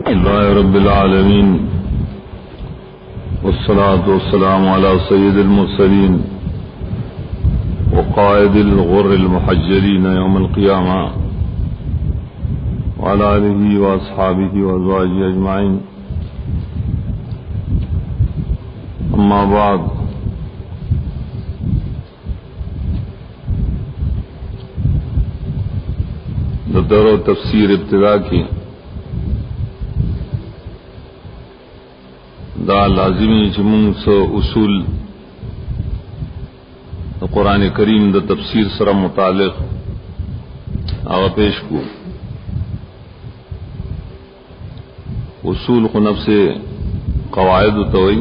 اللہ رب العالمین والصلاة والسلام على سید المرسلین وقائد الغر المحجلین یوم القیامہ وعلى آلہ واصحابہ وازواجہ اجمعین. اما بعد، در و تفسیر ابتدا کی دا لازمی چمون سو اصول قرآن کریم دا تفسیر سره متعلق آغا پیش کو. اصول خنب سے قواعد توئی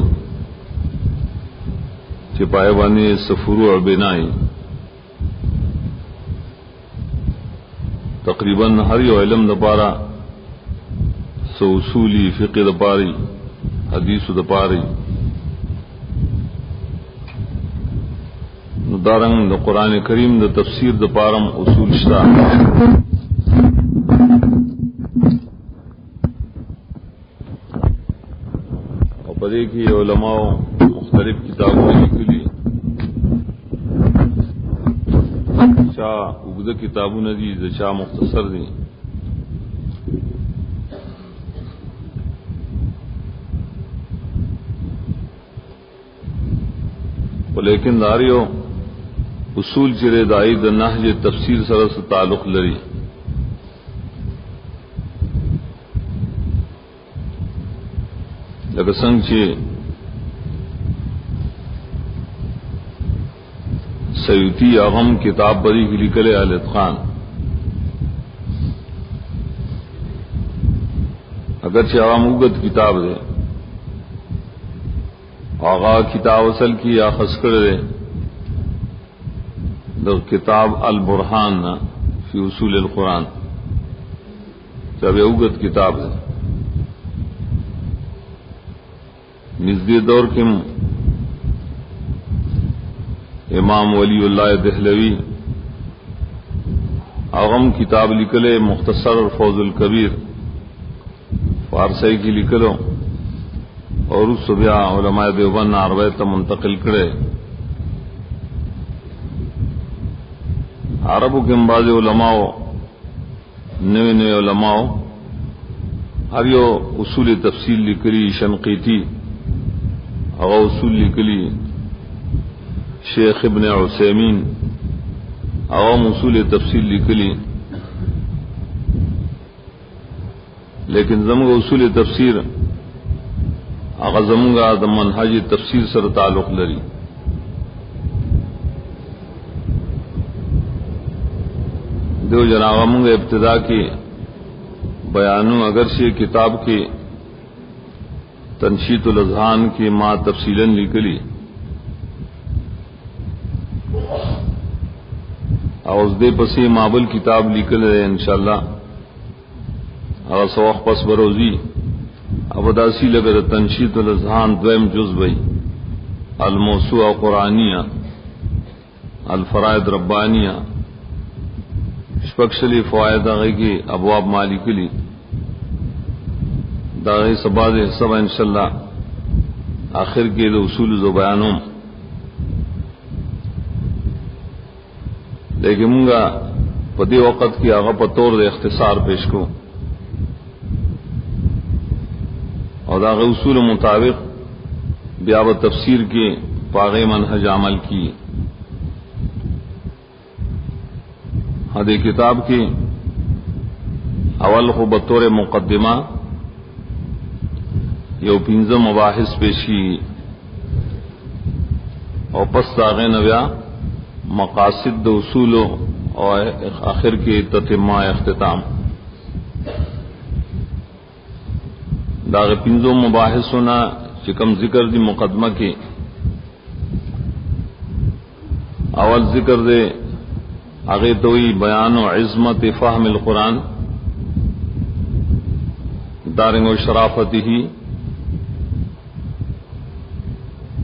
چپائے بانے سفروع بنائی تقریباً ہر یو علم دپارا سو اصولی فقہ دپاری حدیث دپاری دارنگ دا قرآن کریم دا تفسیر دپارم اصول شتا. اور پدے کی علماء مختلف کتابوں لکھلی چاہ اگدہ کتابوں ندی چاہ مختصر دی. لیکن داریو اصول چرے دائی دا نحج تفسیر سره سے تعلق لری. لکه څنګه چې سیوطی اغم کتاب بری کی لکھلے الاتقان، اگرچہ عوام اگت کتاب دے آغا کتاب اصل کی یا خسکر دے در کتاب البرحان فی اصول القرآن جب اوگت کتاب دے. نزدی دور کے امام ولی اللہ دہلوی اغم کتاب لکھلے مختصر فوز الکبیر فارسی کی لکھلو اور اس صبح علماء دیوبند عربی تا منتقل کرے. عربوں کے بعض علماء نئے نئے علماء ہر یو اصول تفصیل لکلی شنقیتی اور اصول لکلی شیخ ابن عثیمین عوام اصول تفصیل لکلی. لیکن زمگ اصول تفسیر اغزمگا دا منہج تفسیر سر تعلق لری. دو جناغمگا ابتدا کی بیانوں اگرچہ کتاب کی تنشیط الاذہان کی ما تفصیلاً لکلی اوز دے پسی مابل کتاب لکل ہے انشاءاللہ اگر سوخ پس بروزی ابداسی لگر تنشیط الاذہان دویم جز بئی الموسوعہ قرآنیہ الفرائد ربانیہ شپکشلی فوائد آگئی کی ابواب مالک لی داغی سباد حساب انشاءاللہ آخر کے دو اصول زو بیانوں. لیکن منگا پدی وقت کی آغا پتور دے اختصار پیش کو اور داغ اصول مطابق بیاب تفسیر کے پاغی منہج عمل کی. حد کتاب کی اول کو بطور مقدمہ یو پنزم مباحث پیشی اور پس داغ نویا مقاصد اصول اور آخر کے تتمہ اختتام. داغ پنزو مباحث ہونا چکم ذکر دی مقدمہ کی اول ذکر دے آگے توئی بیان و عظمت فہم القرآن دارنگ و شرافتی ہی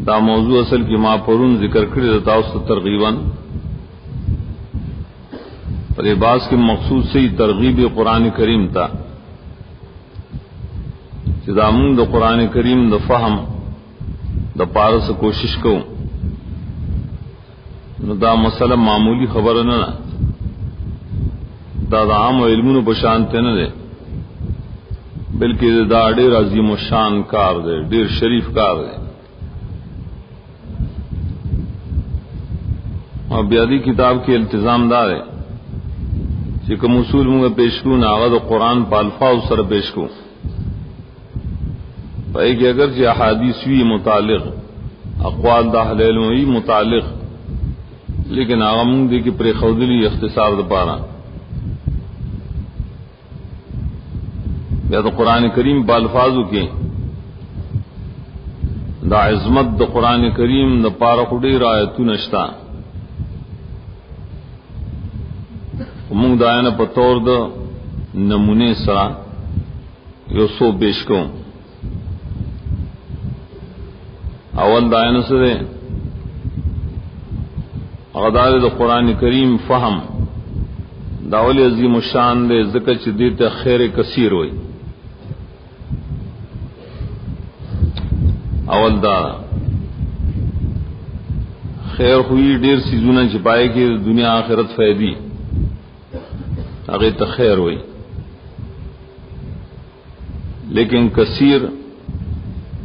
دا موضوع اصل کی ما پرون ذکر کری رتا اس ترغیباً پر عباس کے مقصود سے ہی ترغیب قرآن کریم تھا. چې دا موږ د قران کریم د فهم د پاره څخه کوشش کوو نو دا مسله معمولی خبره نه دا د عام علمونو په شان ته نه ده بلکې دا ډېر عظیم الشان کار دی ډېر شریف کار دی اور بیا دی کتاب کې التزام دار ہے چې کوم اصول موږ پیش کوو هغه د قران په الفاظ سره پیش کوو پای کې اگر چې احادیث وی متعلق اقوال د اهل علم وی متعلق لیکن هغه موږ دې کې پرې خودلی اختصار د پاره یا د قران کریم په الفاظو کې دا عظمت د قران کریم د پاره خوري آیتونه شته موږ دا نه په تور د نمونه سره یو څو پیش کوم اول دا نه سره غدار د قران کریم فهم دا ول عظیم الشان دې ذکر چې دې ته خیر کثیر وای اول دا خیر ہوئی ډیر سيزونه چې پای کې دنیا آخرت فائدې هغه ته خیر وای لیکن کثیر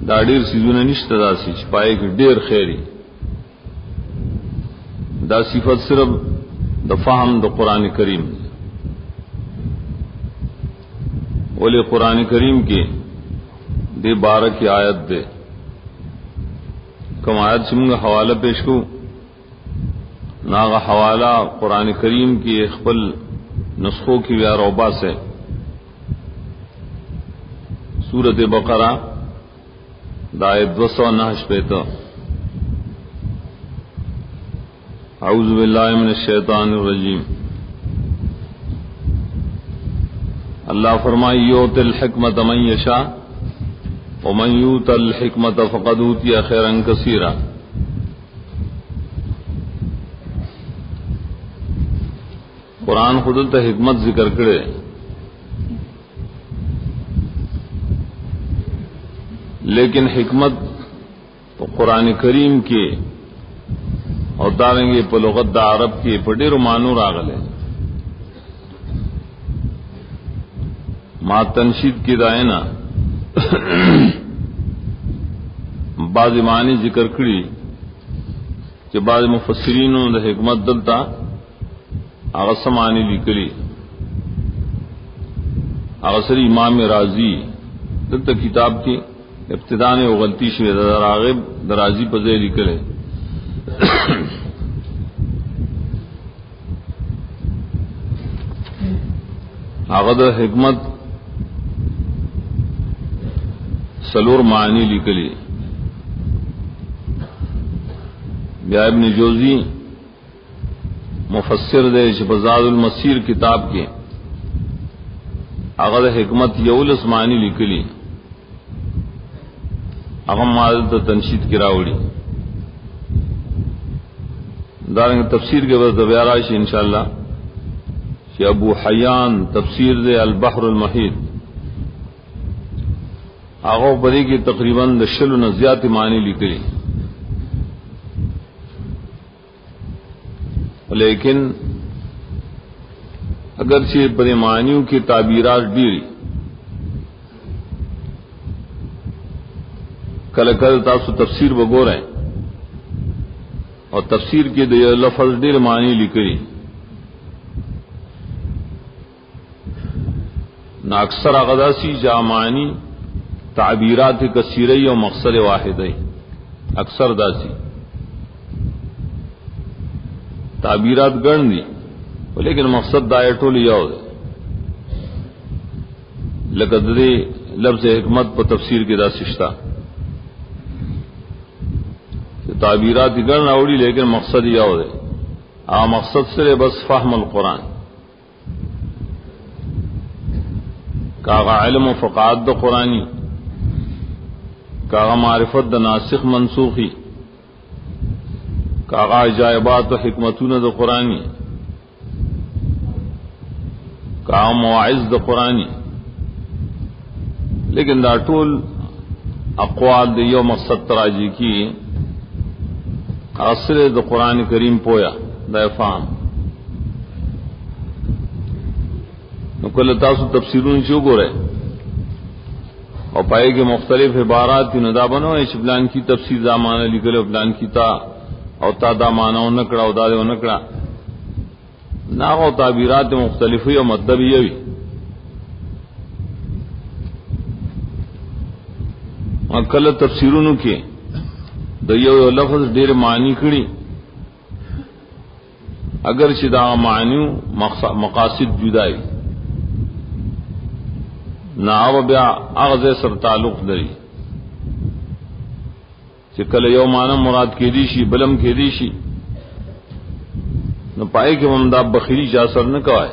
دا ډیر سيزونه نشته داسې چې پای کې ډیر خیری دا صفت صرف د فهم د قران کریم ولې قران کریم کې دې 12 کی آیت ده کوم آیت څنګه حوالہ پیش کو ناغه حوالہ قران کریم کی خپل نسخوں کی یا روبا سے سورۃ بقرہ آیت 209 پہ تو اعوذ باللہ من الشیطان الرجیم اللہ فرمائے یؤتی الحکمت من یشاء ومن یؤت الحکمت فقد اوتی خیرا کثیرا قرآن خود ته حکمت ذکر کړي لیکن حکمت قرآن کریم کې اور دارنګه په لغت د عرب کې په ډېرو معنی راغله ما تنشید کې داینا بعض معنی ذکر کړي چې بعض مفسرینو د حکمت دلته هغه سمانی لیکلی هغه سری امام رازی دلته کتاب کې ابتداء میں غلطی شوی دا راغب درازی په ځای لیکلی هغه د حکمت سلور معنی لیکلی بیا ابن جوزی مفسر دے شفزاد المسیر کتاب کے اغد حکمت یولس معنی لکلی اغم معدد تنشید کی راوڑی دارنگ تفسیر کے بعد دبیارائش انشاءاللہ کہ ابو حیان تفسیر دے البحر المحیط آغاو پدی کی تقریباً دشل و نزیات معنی لکلی لیکن اگرچہ پر معنیوں کی تعبیرات ڈیری کل کل تاسو تفسیر بگور ہیں اور تفسیر کے دے لفظ ڈیر معنی لکھی نہ اکثر اغداسی جا معنی تعبیرات کثیرئی اور مقصد واحد اکثر داسی تعبیرات گن دی لیکن مقصد دائٹو لیا ہو دے لقدری لفظ حکمت پر تفسیر کے دا سشتہ تعبیرات گن اوڑی لیکن مقصد یہ ہو دے مقصد سے بس فہم القرآن کاغا علم و فقات دا قرآنی کاغا معرفت دا ناسخ منسوخی کاغا عجائبات و حکمتون دا قرآنی کاغا مواعظ دا قرآنی لیکن دا ټول اقوال د یو مقصد تراجی کی اثر د قرآن کریم پویا دا فهم نو کله تاسو تفسیرونه چې وګورئ او پائے کہ مختلف عبارات کی ندا بنو چې بلان کی تفسیر دا معنی لیکل بلان کی تا او تا دا معنی نکړه او دا نکړه ناغو تعبیرات مختلفی او مطلب یوي کله تفسیرونو کې د یو لفظ ډېر معنی کړي اگر چې دا معنی مقاصد جدای ناو بیا اغز سر تعلق لري چې کله یو معنی مراد کې دي شي بلم کې دي شي نو پای کې هم دا بخیلی جا سر نه کوي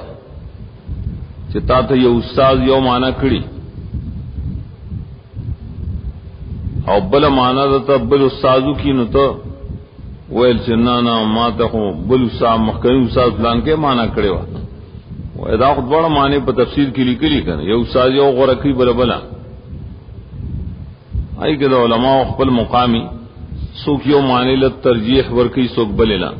چې تا ته یو استاد یو معنی کړي او بل معنی ته بل استادو کې نو ته ویل چې نه ما ته خو بل استاد مخکنی استاد پلان کې معنی کړي و دا خو ډول معنی په تفسیر کې لیکلي کړي یو استاد یو غورکی بل بلا آی کې د علماء خپل مقامی څوک یو معنی له ترجیح ورکي څوک بل لا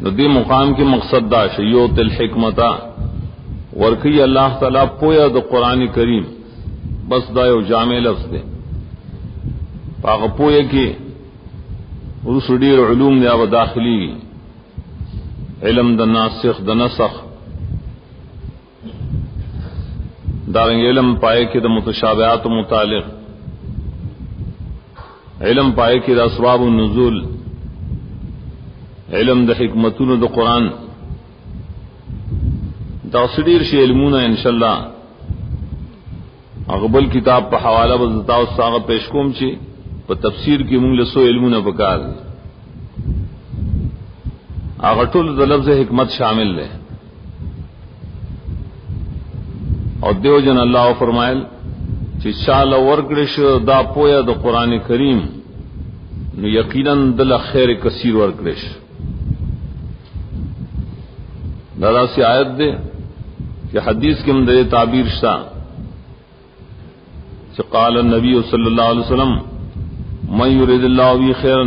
نو دې مقام کې مقصد دا شیوت الحکمتا ورکی اللہ تعالی پویا د قرآن کریم بس دا یو جامع لفظ دے پاک پویا کی رس ډیر علوم دی او داخلی علم د ناسخ د نسخ دارنګ علم پائے کی د متشابہات متعلق علم پائے کی د اسباب النزول علم د حکمتونو د قرآن دا سډیر شی علمونه انشاءاللہ اغبل کتاب په حوالہ بزتا او ساغه پیش کوم چې په تفسیر کې موږ له سو علمونه پکار هغه ټول د لفظ حکمت شامل دی او دیو جن الله فرمایل چې شاله ورکړې شو دا پویا د قران کریم نو یقینا د خیر کثیر ورکړې شو دا سی آیت دے کہ حدیث کے اندر تعبیر شتا کہ قال النبی صلی اللہ علیہ وسلم من یرید اللہ بی خیرا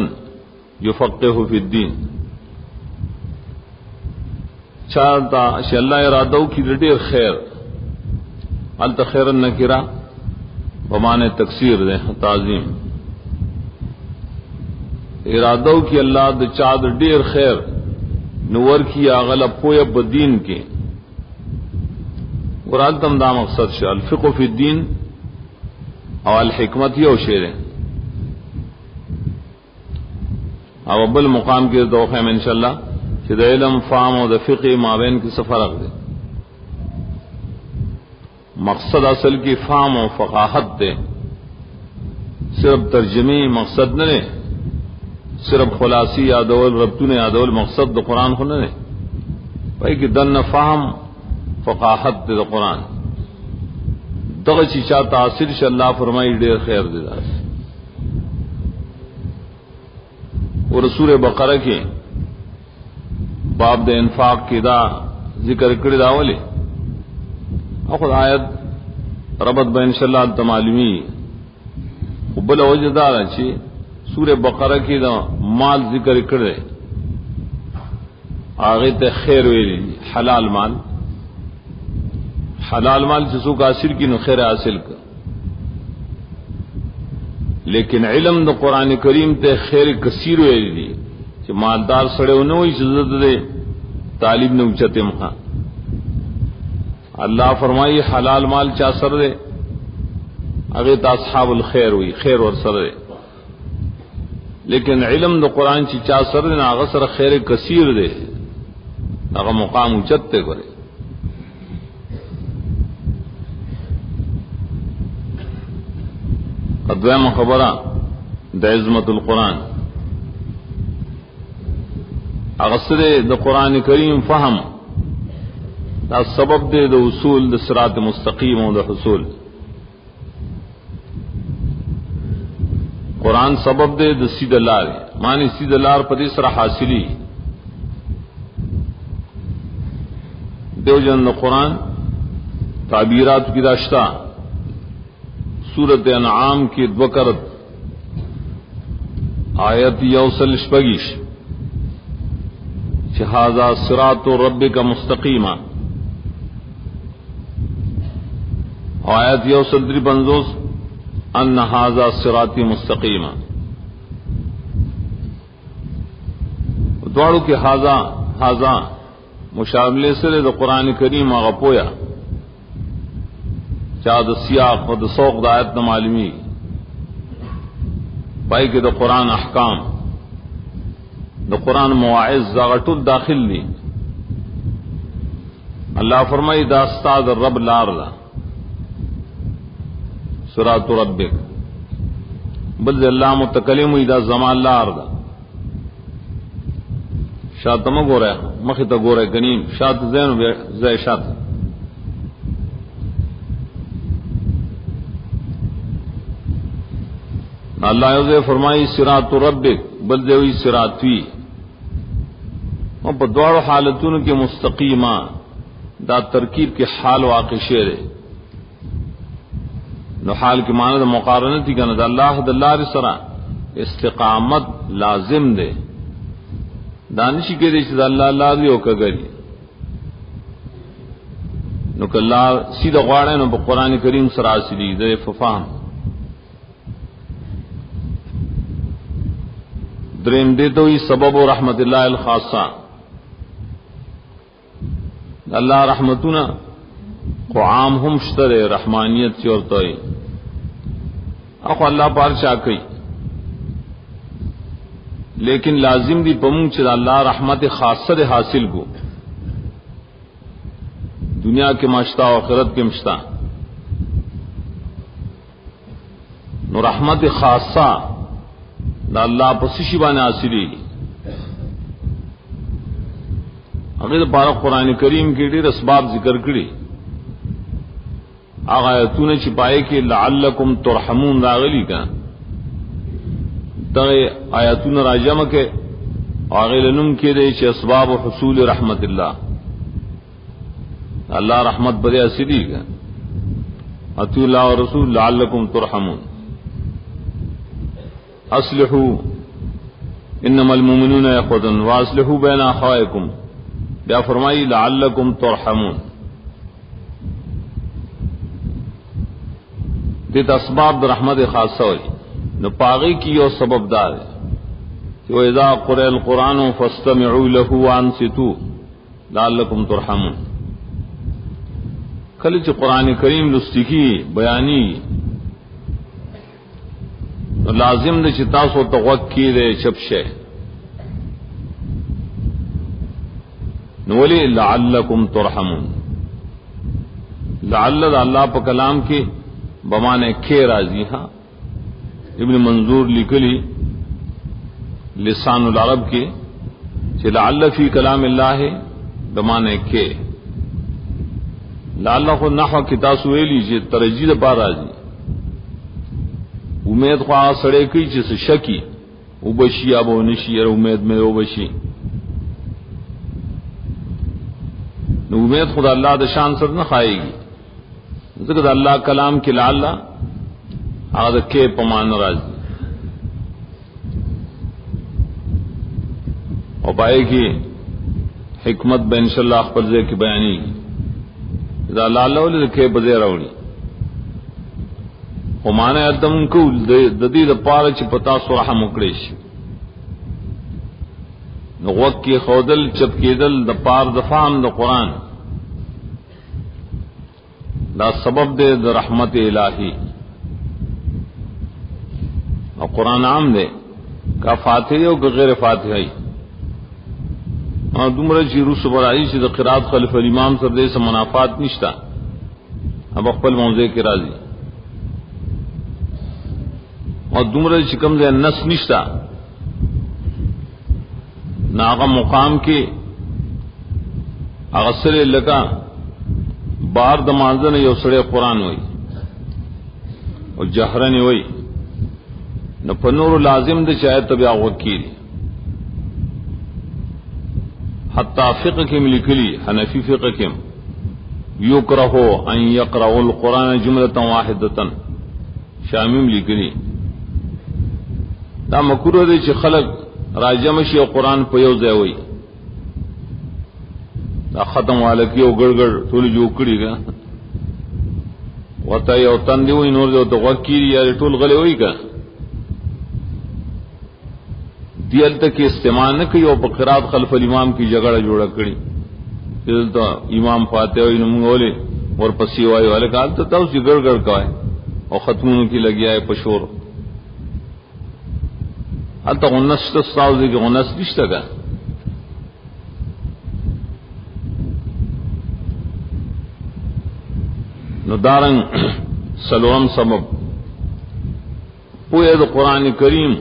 یفقہہ فی الدین چاہتا کہ اللہ ارادو کی ډیر خیر انت خیر النکرہ بمعنی تکثیر دے تعظیم ارادو کی اللہ د چاد ډیر خیر نور کی اغل پویا بدین کے قرآن تم دا مقصد شاہ الفقہ فی الدین او الحکمت یو شیر ہے او ابل مقام کے دوخہ میں انشاءاللہ کہ دا علم فام و دا فقہ مابین کی سفرق دے مقصد اصل کی فام و فقاہت دے صرف ترجمی مقصد نہ دے صرف خلاصی یادول ربطون یادول مقصد دا قرآن خو نه پای کی دن فهم فقاحت دا قرآن دغه چی چا تاثیر ش اللہ فرمائی ډیر خیر دی دا اور سورہ بقرہ کے باب د انفاق کی دا ذکر کړی دا ولی اخذ آیت ربط به انشاءاللہ تمالمی وبل وجدار چی سورہ بقرہ کی دا مال ذکر کرے آگے تے خیر ویلی حلال مال جسو کا حاصل کی نو خیر حاصل کا لیکن علم دا قرآن کریم تے خیر کثیر ویلی کہ مالدار سڑے انہوئی عزت دے طالب نے اچھتے مخا اللہ فرمائی حلال مال چا سر دے آگے تا اصحاب الخیر ہوئی خیر ور سر دے لیکن علم دا قرآن چی چا سر دے ناغا سر خیر کثیر دے ناغا مقام اچتے کرے ادویم خبرہ دا عظمت القرآن اغسر دا قرآن کریم فهم دا سبب دے دا اصول دا صراط مستقیم و دا حصول قرآن سبب دے د سید لار معنی سید لار پدی سره حاصلی دیو جن قرآن تعبیرات کی داشتہ سورت انعام کی دوکرت آیت یوسل شپگیش هذا صراط ربک مستقیما آیت یوسل دری بنزوس ان هذا صراطی مستقیما دوڑو کہ هذا مشابلے سے دا قرآن کریم آغا پویا چاہ دا سیاق و دا سوق دا آیت نا معلومی پائی کہ دا قرآن احکام دا قرآن مواعظ زاغتو داخل لی اللہ فرمائی دا استاد رب لار دا صراط ربک بلد اللہ متکلم دا زمان لار دا شاعت ما گو رہا مخی تا گو رہا گنیم شاعت زین زی شاعت اللہ عزوجل فرمائی صراط ربک بلد ہوئی صراطوی اور پا دوار حالتون کے مستقیمہ دا ترکیب کے حال واقع شعر ہے نو حال کی معنی دا مقارنتی کنا دا اللہ رسرا استقامت لازم دے دانشی کے دے دا اللہ دیو کگری نو کہ اللہ سیدھا غوارے نو پا قرآن کریم سراسلی دے ففاہم دریم دے تو ہی سبب و رحمت اللہ الخاصہ اللہ رحمتنا کو عام ہم شتر رحمانیت چورتوئی اخو اللہ پار چاکی لیکن لازم دی پمونگ چل اللہ رحمت خاصہ دے حاصل کو دنیا کے مشتا و آخرت کے مشتا نو رحمت خاصہ دا اللہ پسشی بانے حاصلی اگر پارا قرآن کریم کی دیر اسباب ذکر کری آغا آیتون چھپائے کہ لعلکم ترحمون راغلی کا تغی آیتون راجم کے آغی لنم کے دے چھ اسباب حصول رحمت اللہ رحمت بدے اصلی کا اتو اللہ و رسول لعلکم ترحمون اصلحوا انما المؤمنون اخوة واصلحوا بین اخوائکم بیا فرمائی لعلکم ترحمون دیت اسباب در رحمت خاصہ ہوئی نو پاغی کی یو سبب دار ہے کہ اذا قرئ القرآن فاستمعوا له وانصتوا لعلکم ترحمون کلی چھ قرآن کریم لستکی بیانی لازم دے چھ تاسو توقع دے چپشے نولی لعلکم ترحمون لعل اللہ پا کلام کی بمانے کھے راضی ہاں ابن منظور لکلی لسان العرب کی چھ لعل فی کلام اللہ بمانے کھے لعل خود نحو کتاسو ایلی چھ ترجید پا راضی امید خواہ سڑے کی چھ شکی او بشی اب او نشی ار امید میں او بشی نو امید خدا اللہ دا شان سر نہ کھائے گی ذکر اللہ کلام کی لعل آغا دا کے پمان راضی اور پائے کی حکمت بے انشاءاللہ اخبر زیر کی بیانی اذا لعل ولی دا کے بزیر روڑی ومانا ادم کو ددی دا پارا چی پتا سرحا مکڑیش نغوک کی خودل چپکیدل دا پار دفام دا قرآن دا سبب دے دا رحمت الہی اور قرآن عام دے کا فاتحی ہو کہ غیر فاتحی اور دمرا چی روس برائی چی دا قرآن خلف الامام سر دے سے منافات نشتا اب اقبل موضع کی راضی اور دمرا چکم دے نس نشتا نہ آغا مقام کی اغسر لکا بار دمانزن یو سڑے قرآن ہوئی اور جہرن ہوئی نہ پنور لازم دے چاہے طبیع وکیل حتی فقہ کم لکلی حنفی فقہ کم یکرہ ان یقرأ القرآن جملۃ واحدۃ شامیم لکھنی دا مکروہ دے چې خلق راجم شي او قرآن په یو ځای وي دا ختم والکی او ګړګړ ټول جوړ کړی گا وته یو تندې وي نور د وکیل یا ټول غلې وي کا دیلته کې استعمال نه کوي او په قرات خلف الامام کی جګړه جوړه کړی دلته امام فاتحه وي نو مولې اور پسې وایي ولکه ته تاسو ګړګړ کوي او ختمونو کی لګیا ہے پشور حتی غنس تستاو دے کہ غنس نشتا گا نو دارنگ سلورم سبب پوئے دا قرآن کریم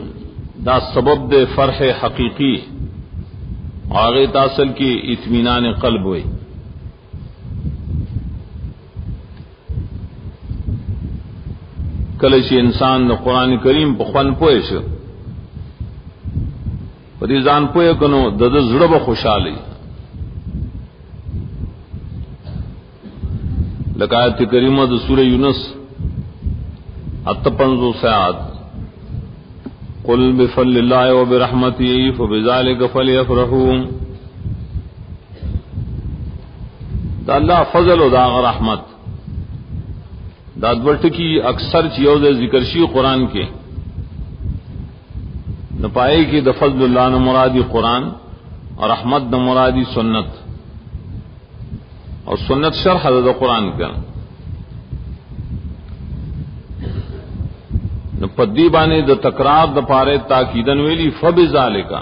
دا سبب دے فرح حقیقی آگے تاصل کی اطمینان قلب ہوئی کلچی انسان دا قرآن کریم پا خوان پوئے شو پدی ځان پوهه کنو د زړه به خوشاله لکه آیت کریمه د سوره یونس 58 آیات قل بفضل الله وبرحمته فبذلك فليفرحوا دا الله فضل او دا رحمت دا دورت کی اکثر چیزوں سے ذکر شی قرآن کے نہ پائے کہ د فضل اللہ نہ مرادی قرآن اور رحمت نہ مرادی سنت اور سنت شرح د قرآن کا نہ پدی بانے د تکرار د پارے تاکیدن ویلی فبذالک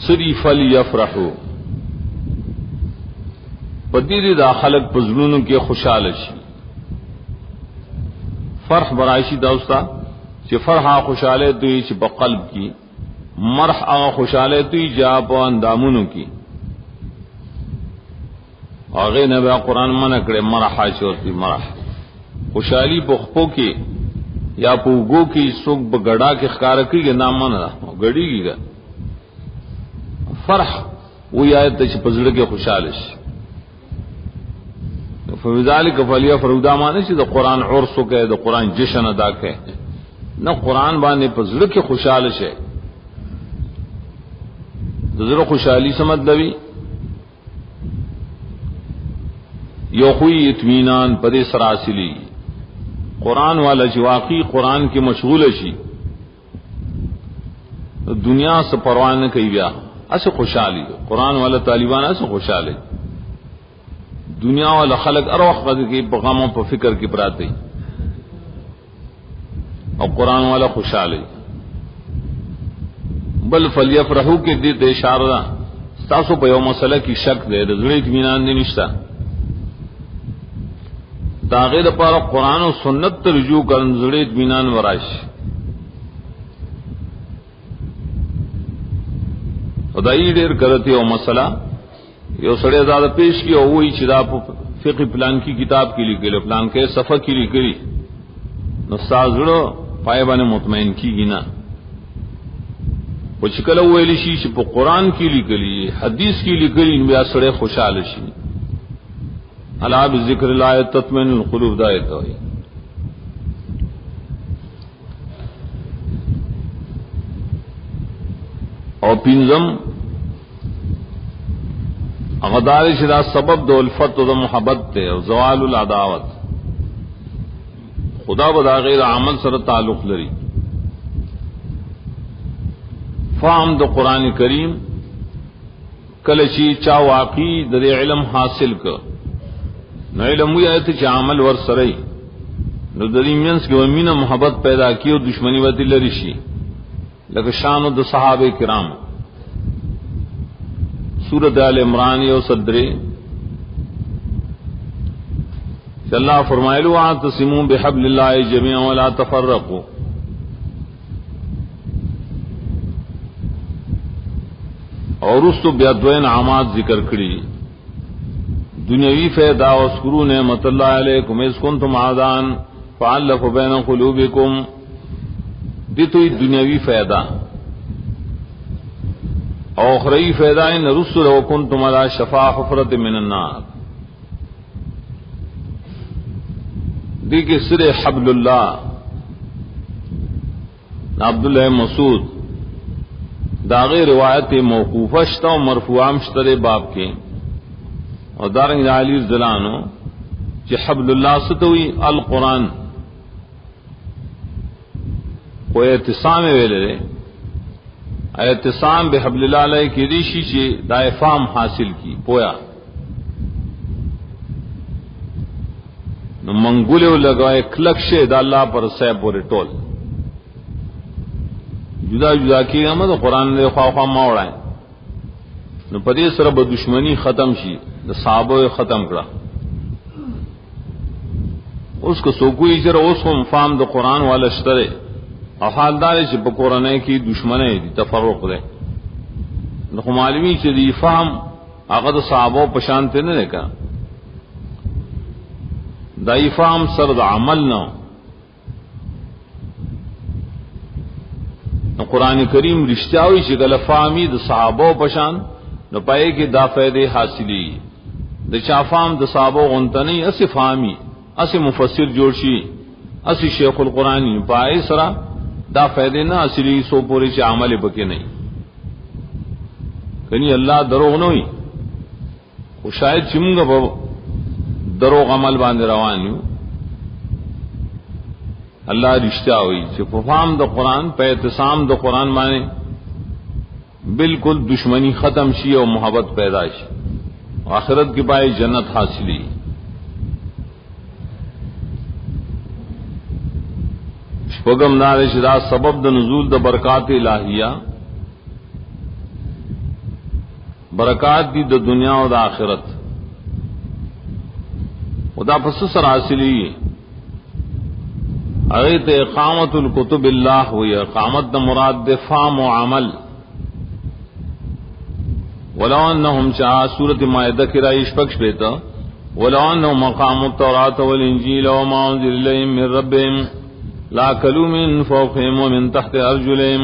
سری فلیفرحوا پدی دا خلق پزلون کے خوشحال شی فرح برائشی دوستا چی فرحا خوشحالے توی چی بقلب کی مرح آغا خوشحالے توی جا پا اندامونو کی آغی نبی قرآن منع کرے مرحا چورتی مرح خوشحالی پخپو کی یا پوگو کی سوک بگڑا کی خکارکی گا نام منع گڑی گی گا فرح وہی آیت تا چی پزڑ کے خوشحال شی فبذالک فلیفرحوا دا معنی چې د قرآن عرس کې د قرآن جشن ادا کې نہ قرآن باندې په زړه کې خوشاله شي د زړه خوشحالي څه مطلب یو خو اطمینان په دې سره حاصلي قرآن والا چې واقعي قرآن کې مشغول شي دنیا سے پرواہ نه کوي بیا اسه خوشحالي قرآن والا طالبان اسه خوشاله دنیا والا خلق ار وقت کی پیغاموں پر فکر کی پراتے اور قرآن والا خوشحال بل فلیفرحوا کے دیتے اشارہ تاسو په یو مسئلہ کی شک دے رضوی اطمینان دی نشتا داغیر پارا قرآن و سنت رجوع کرن زڑی اطمینان وراش خدای ډیر کرتے او مسئلہ یو سڑے زیادہ پیش کی او وہی چدا فقہ پلان کی کتاب کی لکھی پلان کے صفحہ کی لکھی نو سازڑو پائے بانے مطمئن کی گنا وہ چکل ویلی شی چې په قرآن کی لکھی حدیث کی لکھی بیا سڑے خوشحال شی الا بذکر اللہ تطمئن القلوب دایت ہوئی اور پنزم اغدار شدا سبب دو الفت و محبت تے اور زوال العداوت خدا بدا غیر عمل سر تعلق لری فهم دو قرآن کریم کلچی چا واقعی در علم حاصل کر نو علم وی آیت چا عمل ور سرئی نو دری منس کی ومین محبت پیدا کی و دشمنی وتی لری شی لکه شان دو صحابہ کرام سورۃ آل عمران یو صدرے کہ اللہ فرمائے واعتصموا بحبل اللہ جميعا ولا تفرقوا اور اس تو بیادوئے نعمات ذکر کری دنیاوی فیدہ واذکروا نعمت اللہ علیکم اذ کنتم اعداء فالف بین قلوبکم دی تو دنیاوی فیدہ او اخری فیدائن رسل وکنتم علی شفا حفرت من النار. دیکھ سر حبل اللہ عبداللہ مسعود داغی روایت موقوفہ شتا و مرفوعہ مشتر باب کے اور دارنگ علی زلانو کہ حبل اللہ ستوی القرآن کوئی اعتصام ویلے اعتصام بحبل اللہ علیہ کی ریشی چی دا افام حاصل کی پویا نو منگولے لگائے کلکشے دا اللہ پر سیب پورے ٹول جدا جدا کی ہم تو قرآن دے خواہ خواہ ماوڑائیں نو پدی سر دشمنی ختم شی دا صحابہ ختم کرا اس کو سوکوئی چر اس کو مفام دا قرآن والا شترے اور حالدار چی پا قرآن کی دشمنے دی تفرق دے نو معلومی چی دی فهم آقا دا صحابہ پشانتے نے دیکھا دا فهم سر دا عمل نو قرآن کریم رشتیاوی چی گل فاہمی دا صحابہ پشان نو پائے کہ دا فیدے حاصلی دا چافام دا صحابہ غنطا نہیں اسی فاہمی اسی مفسر جوڑشی اسی شیخ القرآنی پائے سرا دا فیدے نہ اصلی سو پورے چی عمل بکے نہیں کنی اللہ دروغ نوئی وہ شاید چمگا با دروغ عمل باندے روانیو اللہ رشتہ ہوئی چی فہم دا قرآن پہ اعتصام دا قرآن مانے بالکل دشمنی ختم شی اور محبت پیدا شی آخرت کی پائے جنت حاصلی شپگم نار شدا سبب دا نزول دا برکات الہیہ برکات دی دا دنیا و دا آخرت و دا پس سر حاصلی اغیت اقامت الکتب اللہ ہوئی اقامت دا مراد دے فام و عمل ولو انہم چاہا سورت مائدہ کی رائش پکش بیتا ولو انہم مقام التوراۃ والانجیل وما انزل الیہم من ربہم لا کلوا من فوقہم ومن تحت ارجلہم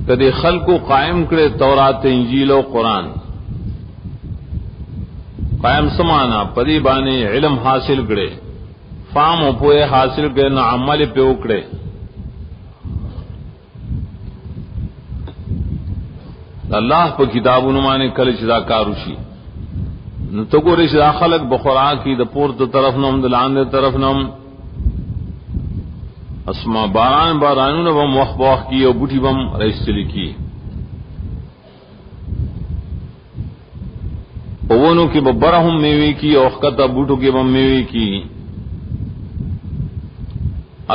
کدی خلق کو قائم کرے تورات انجیل و قرآن قائم سمانا پدی بانے علم حاصل کرے فام و پوئے حاصل کرے نہ عمل پہ اکڑے اللہ پہ کتاب نمانے کل چدا کاروشی نہ تو گورے چدا خلق بخورا کی دا پورت طرف نم دلان دے طرف نم اسما باران بارانو نے بم وخ بوخ کی اور بوٹی بم رئیس چلی کی پونوں کی ببرہم میوے کی اور اخکتا بوٹوں کی بم میوے کی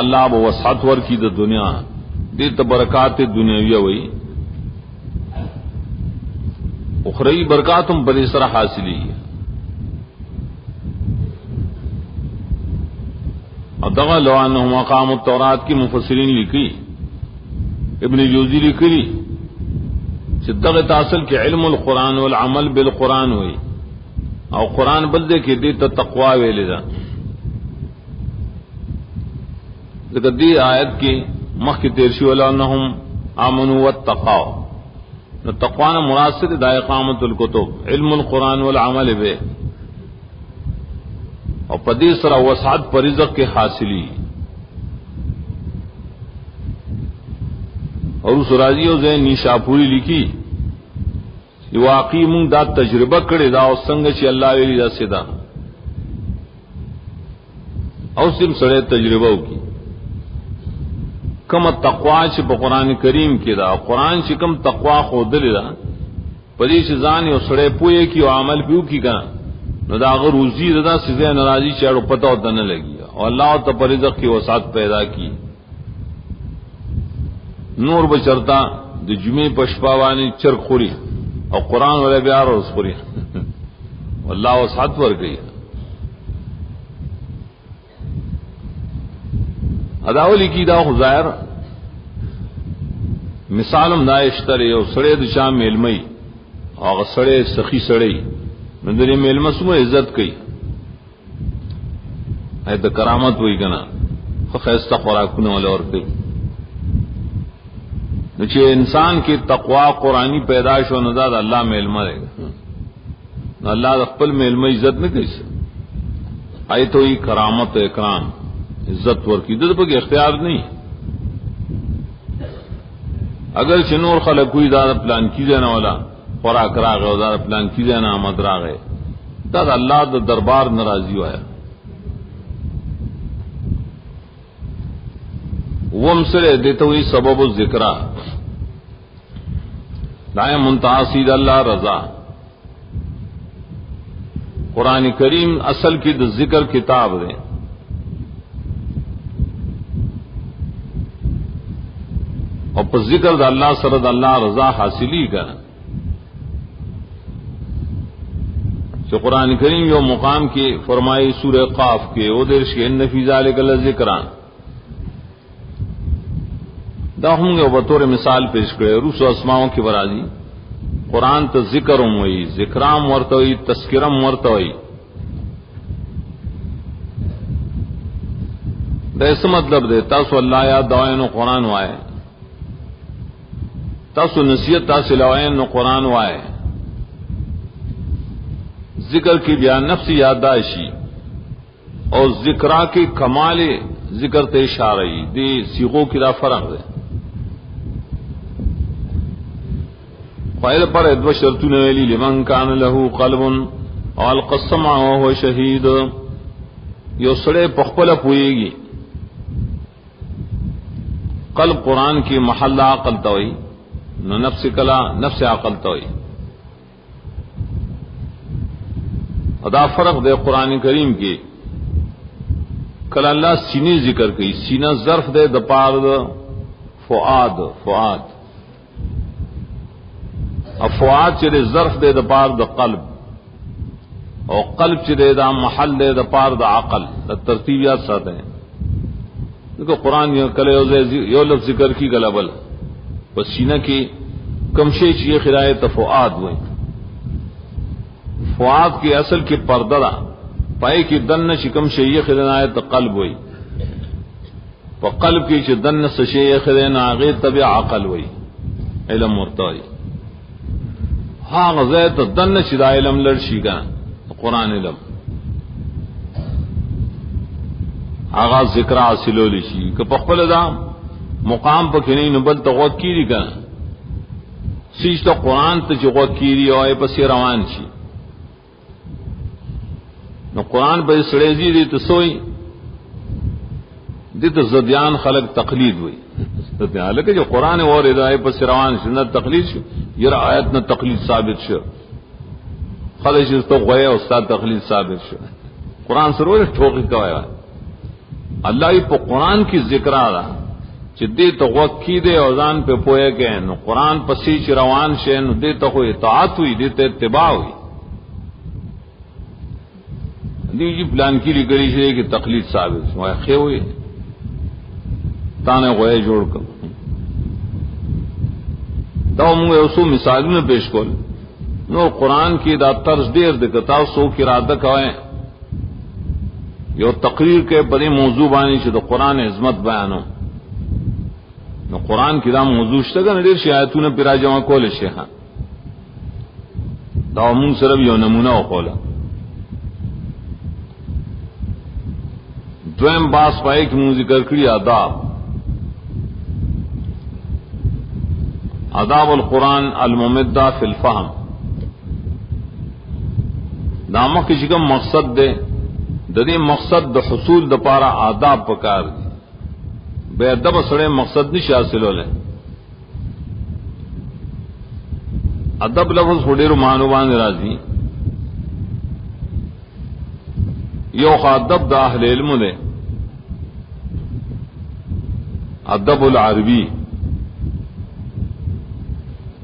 اللہ با وسعت ور کی دا دنیا دیتا برکات دنیاویہ ہوئی اخری برکاتم بڑی سرح حاصلی ہے اور دغا لوانہم مقام التورات کی مفسرین لکھی ابن جوزی لکھی صدق تاصل کے علم القرآن والعمل بالقرآن ہوئی اور قرآن بلدے کے دیتا تقوی ویلے دا لیکن دی آیت کی مخ کی تیرشی والا انہم آمنوا واتقاو نو تقوانا مراسل دا اقامت الکتب علم القرآن والعمل بے اور پدی سرا وسعت پر رزق کے حاصلی اور اس راضی و زین نیشاپوری لکھی کہ واقعی منگ دا تجربہ کرے دا اور سنگ چی اللہ ویلی دا سدا اور سم سڑے تجربہ کی کم تقوا چی پا قرآن کریم کی دا قرآن چی کم تقوا خود لی دا پدی چی زانی و سڑے پوئے کی و عمل پیو کی کنا نو دا اگر روزی دا سزے نرازی چیڑو پتہ ہوتا نہ لگی اور اللہ تا پر رزق کی وسعت پیدا کی نور بچرتا دا جمعی پشپاوانی چرک خوری اور قرآن والے بیار اور اس خوری اللہ وسعت ور گئی اداولی کی دا خزائر مثالم دا اشترے او سڑے دا شام علمی اور سڑے سخی سڑے مندری میلمہ سمو عزت کئی ایت کرامت ہوئی کنا خیستہ خوراکنے والے اور کئی چې انسان کی تقوا قرآنی پیدائش و نزاد اللہ میں علم رہے گا، اللہ خپل میں علم عزت نہ کیسے آئی تو ہی کرامت و اکرام عزت ورکی دل پر اختیار نہیں. اگر چنور خلق کوئی زیادہ پلان کی جانا والا خوراک را گئے زیادہ پلان کی جانا آمد را گئے تب اللہ دا دربار ناراضی ہوا ہے. وہ مسئلے دیتے ہوئی سبب الذکر دائیں منتہا سید اللہ رضا. قرآن کریم اصل کی دا ذکر کتاب دیں، اور پر ذکر دا اللہ سرد اللہ رضا حاصلی کا جو قرآن کریم یو مقام کی فرمائی سورہ قاف کے او درش کے ان فی ذالک لذکران دا ہوں گے بطور مثال پیش کرے روس و اسماؤں کی برازی قرآن تا ذکرم ہوئی ذکرام ورتوئی تذکرم ورتوئی دا اس مطلب دے تاسو اللہ یاد دعائن و قرآن وائے تاسو نصیحت تاسو لوائن و قرآن وائے ذکر کی بیان نفسی یادداشی اور ذکرہ کی کمال ذکر تے اشارہی دی سیغوں کی دا فرق دے. فائل پر ادو شرطون ویلی لمن کان لہو قلب اور القسم وهو شہید یو سڑے پخپل پوئے گی قلب قرآن کی محلہ عقل توئی نو نفس کلا نفس عقل توئی. ادا فرق دے قرآن کریم کی کل اللہ سینے ذکر کی سینہ ظرف دے دپار فؤاد افواد چرے ظرف دے دپار دا قلب اور قلب چرے دا محل دے دپار دا عقل دا ترتیبیات ساتھ ہیں. دیکھو قرآن کلے یو لفظ ذکر کی گلبل بس سینہ کی کمشے چیئے خرایت فؤاد ہوئی. فؤاد کی اصل کی پردہ پائے کی دن شکم شیخ خرایت قلب ہوئی و قلب کی چ دن شیخ ناغے طبع عقل ہوئی علم مرتوی ہاں غزیت دن شدا علم لڑشی کا قرآن علم آغاز ذکر حاصل ہو لیشی کہ پخپل دا مقام پا کنی نبل تا غوک کیری کا سیج تا قرآن تا چی غوک کیری آئے پسی روان شی نو قرآن پا سڑیزی دی تا سوئی دی تا زدیان خلق تقلید ہوئی حالکہ جو قرآن اور ادائے پس روان شی نہ تقلید شو یہ آیت نہ تقلید ثابت شو خلق شو تو غویا استاد تقلید ثابت شو قرآن سرور ٹھوکی کوایا اللہ ہی پا قرآن کی ذکر آرہا چی دی تا غوک کی دے اوزان پہ پوئے گئے نو قرآن پسی چی روان شے نو دی تا کوئی اطاعت ہوئی دی تا اتباع ہوئی دی جی پلان کی لگری شے کہ تقلید ثابت شو خے ہوئی تانے غوئے جوڑ کر تو مونگے اسو مثالوں نے پیش کر نو قرآن کی دا طرز دیر دکتا سو کی رادہ کوئے یو تقریر کے بڑے موضوع بانی چھے تو قرآن عظمت بیانو نو قرآن کی دا موضوع شتگا ندیر شایتوں نے پیرا جمع کول شیخا دا مونگ صرف یو نمونہ و قولا دویم باس پائے کہ مونگ ذکر کری آداب القرآن الممدہ فی الفہم دامہ کی شکم مقصد دے ددی مقصد دا حصول دا پارا آداب پکار دی بے ادب سڑے مقصد نہیں حاصل ہو لے ادب لفظ خودیر معنوان راضی یو ادب دا اہل علم دے ادب العربی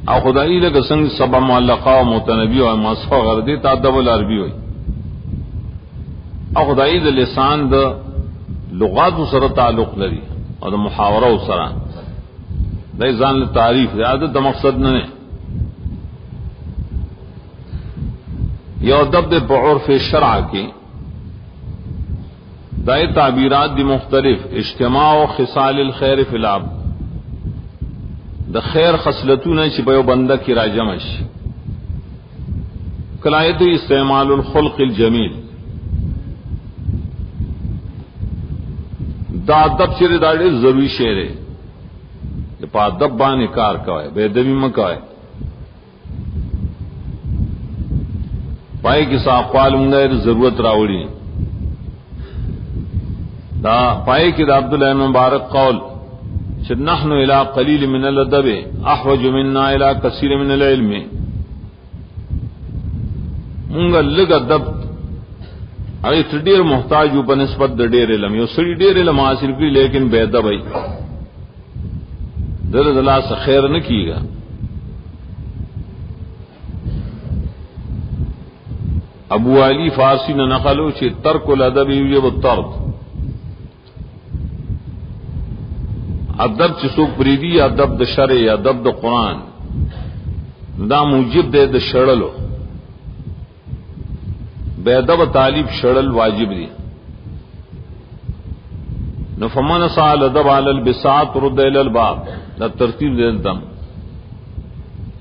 او خدای لگا سنگ سبا معلقہ و متنبی و مصفہ غردی تا ادب العربی ہوئی او خدای دا لسان دا لغات و سر تعلق لری اور دا محاورہ و سر دا ازان تعریف دا عادت دا مقصد ننے یہ ادب دے بعرف شرع کی دائے تعبیرات دی مختلف اجتماع و خصال الخیر فی العبد د خیر خصلتونه چې په یو بنده کې راجمع شي. کلایت استعمال الخلق الجمیل، دا ادب چې دا ډېر ضروری شی دی. په ادب باندې کار کوي، بے ادبی مه کوي. پای کې صاحب موږ ضرورت راوړي. دا پای کې د عبد الله مبارک قول چې نحن الى قلیل من الادب احوج منا الى کثیر من العلم. موږ لږ ادب هغه تر ډیر محتاج یو په نسبت د ډیر علم. یو سړي ډیر علم حاصل کړي لیکن بے ادب وي، دغه د لاس خیر نه کیږي. ابو علی فارسی نے نقلو چې ترک الادب یوجب الطرد. ادب چې څوک پریدي، ادب د شرع، ادب د قرآن، دا موجب دی د شړلو. بے ادب تعلیب شړل واجب دی. نو فمن سال ادب علی البساط رد الی الباب، دا ترتیب دی دم.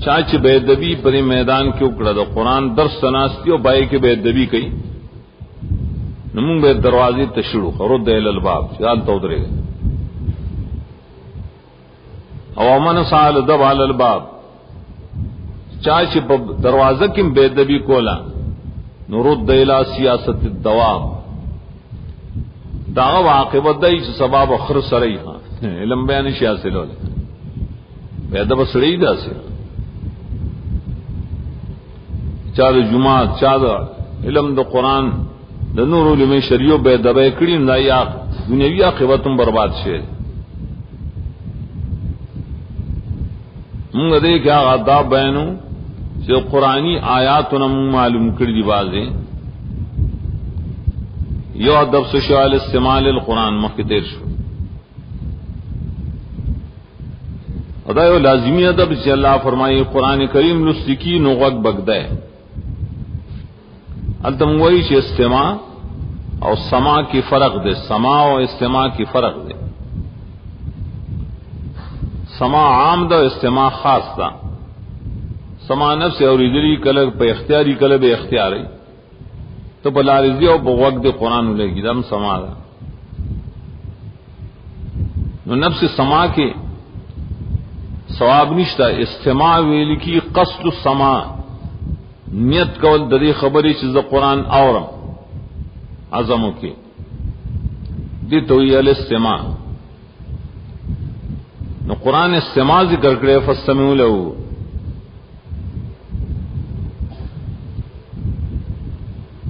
چاچ بے ادبی پر میدان کې وکړه، د قرآن درس تناستی او بای کې بے ادبی کوي، نو موږ به دروازې ته شړو، رد الی الباب ځان ته ودرېږي. او من سال ادب علی الباب، چاچ په دروازه کې بے ادبی کولا، نو رد الی سیاست الدوام. دا واقعه دای چې سبب اخر سره یې علم بیان شي حاصلول. بے ادب سړی داسې چا د جمعات، چا د علم د قرآن د نور علوم شریعو بے ادبی کړي، نه یا دنیوي عاقبت هم برباد شي. موږ دې کې هغه آداب بیانو چې قرآنی آیاتونه معلوم کړي دي. بازي یو ادب سوشال استعمال القرآن مخکې تیر شو. ادا یو لازمی ادب چې الله فرمایي قرآن کریم لستکی نو غوږ بګده. التموی چې استماع او سماع کی فرق دے، سماع او استماع کی فرق دے. سماع عام دا، استماع خاص دا. سماع نفس اوریدلی کله په اختیاری کله به اختیاری، تو بلارزی او بغوږ دے قرآن ولګي، دم سماع دا. نو نفس سماع کے ثواب نشتا. استماع ویل کی قصد السماع، نیت کول د دې خبرې چې ز قرآن اورم اعظمو کې دې ته ویل استماع. نو قرآن استماع ذکر کړي، فاستمعوا له.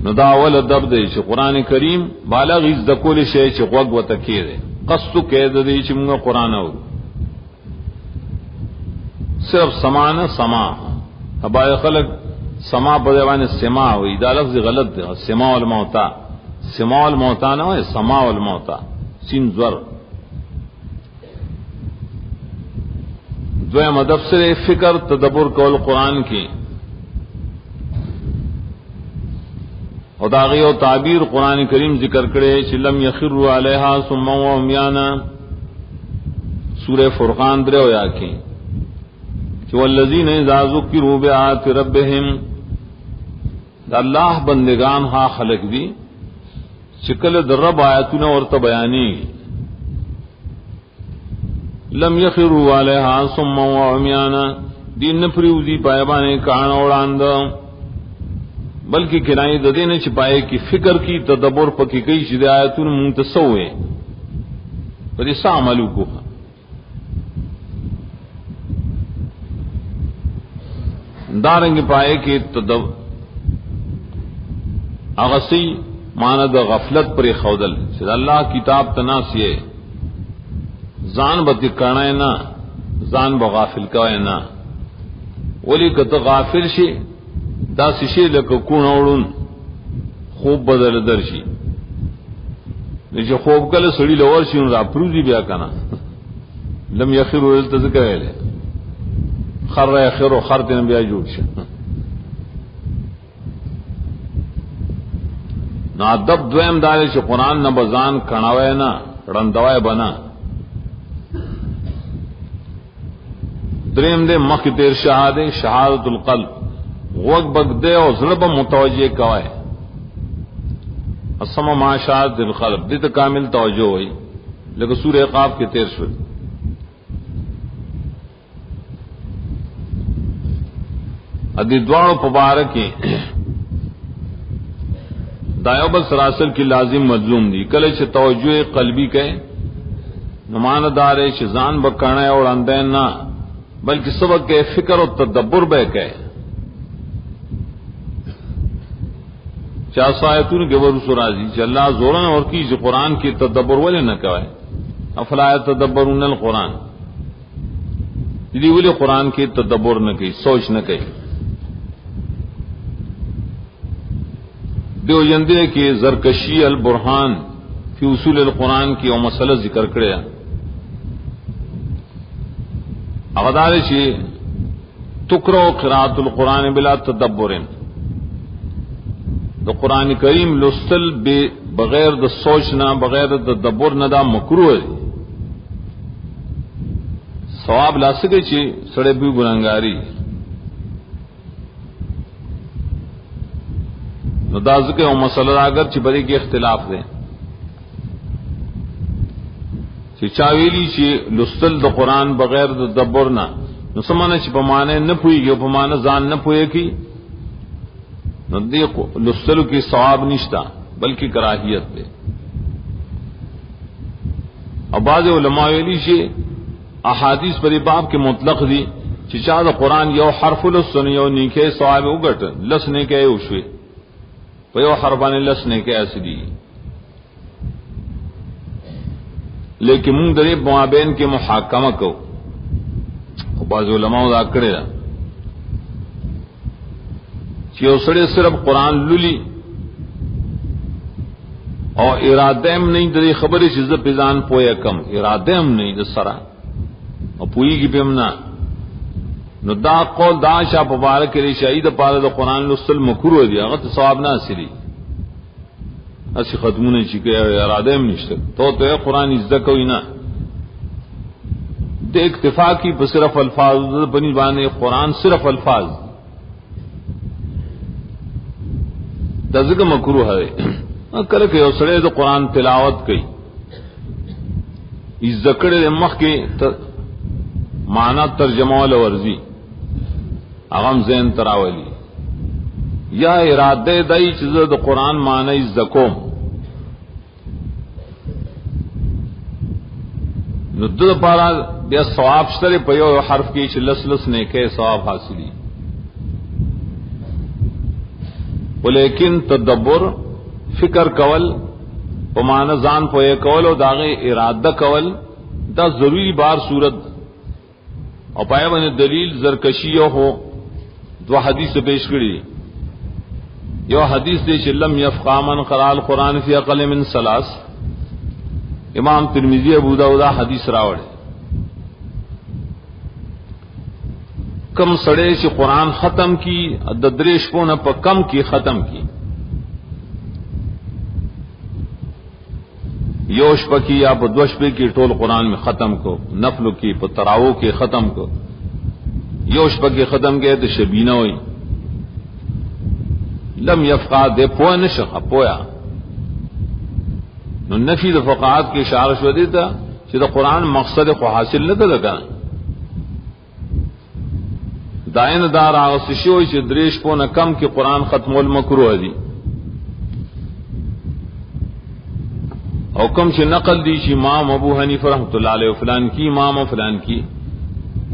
نو دا اول ادب دی چې قرآن کریم بالغ د کول شی چې غوږ وته کېږي، قصد کې د دې چې موږ قرآن اورو. صرف سماع سماع ابا خلق سما بدوان سما ہوئی، دا لفظ غلط ہے. سما الموتا، سما الموتا نہ ہے، سما الموتا سین زور. دویم ادب سے فکر تدبر کول قرآن کی، اور داغی و تعبیر قرآن کریم ذکر کرے چې لم یخروا علیہا صما و عمیانا. سورہ فرقان درو یا کی کہ والذین اذا ذکروا بآیات ربهم، دا اللہ بندگان ہا خلق دی شکل در رب آیاتنا ورطا بیانی، لم یخروا علیہا صما و عمیانا، دین نپریوزی پایبانے کان اوڑاند، بلکہ کنائی ددین چھپائے کی فکر کی تدبر پکی کئی شد آیاتنا منتصوے پر اسا عملو کو. دارنگ پائے کہ اغسی ماند غفلت پر خودل چې اللہ کتاب تناسیے ځان به کړای نه، ځان به غافل کوي نه. ولی کته غافل شي دا شي لکه کونه وړون خوب بدل درشي. چې خوب کله سړی لور شي نو را پروزي بیا کنه. لم یخروا التذکر خر اخر او خرتن بیا جوړ شه. نو ادب دویم دار چې قرآن نه بزان کڼاوي نه رندوای بنا. دریم دے مخ تیر شہادت القلب غوږ بگ دے اور زړه متوجہ کوائے اسما ما شهادت القلب دې ته کامل توجہ ہوئی لیکن سورہ قاف کے تیر شو ادی دوانو مبارکی دایوب سراسل کی لازم ملزوم دی کله چې توجہ قلبی کہے نماندار شزان بکانا اور اندین نہ بلکہ سبق کے فکر و تدبر بے کہے چار سایتون کے ورس راضی چې اللہ زورن اور کی جو قرآن کی تدبر والے نہ کوئے افلا تدبرون القرآن جدی ولی قرآن کی تدبر نہ کی سوچ نہ کی دیو جندے کی زرکشی البرہان فی اصول القرآن کی او مسئلہ ذکر کرے اغدار چی تکرو قرات القرآن بلا تدبر تو قرآن کریم لستل بغیر د سوچنا بغیر د تدبر نہ دا مکروہ ہے ثواب لا سکے چی سڑے بھی گناہگاری نو دا ذکر او مسئلہ اگر چی بری کے اختلاف دے چی چاویلی چی لستل د قرآن بغیر د تدبر نہ نو سمانا چی پمانے نہ پوئی گی پمانا زان نہ پوئے کی نو دی لستل کی ثواب نشتا بلکہ کراہیت دے اور بعض علماء ویلی چی احادیث بری باب کے مطلق دی چی چاہ دا قرآن یو حرف لسن یو نیکے ثواب اگٹ لس نیکے اوشوی پیو حربان لس نیکے ایسی دی لیکن منگ دری موابین کے محاکمہ کو بعض علماء دا کرے دا چیو سڑے صرف قرآن للی اور ارادیم نہیں دری خبری چیز پیزان پویا کم ارادیم نہیں دا سرا اور پوئی کی پیمنا نو دا قول دا شاہ پبارک لی شاہید پارا دا قرآن لسل مکرو دیا غط ثواب نہ سری اسی ختمون چکے ارادیم نشتے تو اے قرآن ازدہ کوئی نا دے اکتفا کی صرف الفاظ بنی بانے قرآن صرف الفاظ دا ذکر مکروہ ہے کل کہ سڑے تو قرآن تلاوت کی اس ذکر مخ کے معنی ترجمہ ورزی اغم زین تراولی یا ارادے دائی چیز دا قرآن معنی زکوم ندد پارا بیا ثواب شتر پیو حرف کی لس لس نے کہ ثواب حاصلی لیکن تدبر فکر کول پمان زان پوئے کول اور داغے ارادہ کول دا ضروری بار صورت اور پائے بنے دلیل زرکشیو ہو دو حدیث پیش کری یو حدیث دے چلم یفقا من قرأ القرآن فی اقل من ثلاث امام ترمذی ابو داؤد حدیث راوڑے کم سڑے سے قرآن ختم کی ددریش کو نہ کم کی ختم کی یوش پکی یا بدوش پہ کی ٹول قرآن میں ختم کو نفل کی تراو کے ختم کو یوش پکی ختم کے تو شبینہ ہوئی لم یفقا دے پویا نشخا پویا نو نفی دفقات کی اشارہ شو دیتا کہ دا قرآن مقصد کو حاصل نہ کرا دائن دار آغسشوئی چی دریش پو نہ کم کی قرآن ختم المکروہ دی او کم چی نقل دی چی امام ابو حنیفہ رحمۃ اللہ علیہ فلان کی امام و فلان کی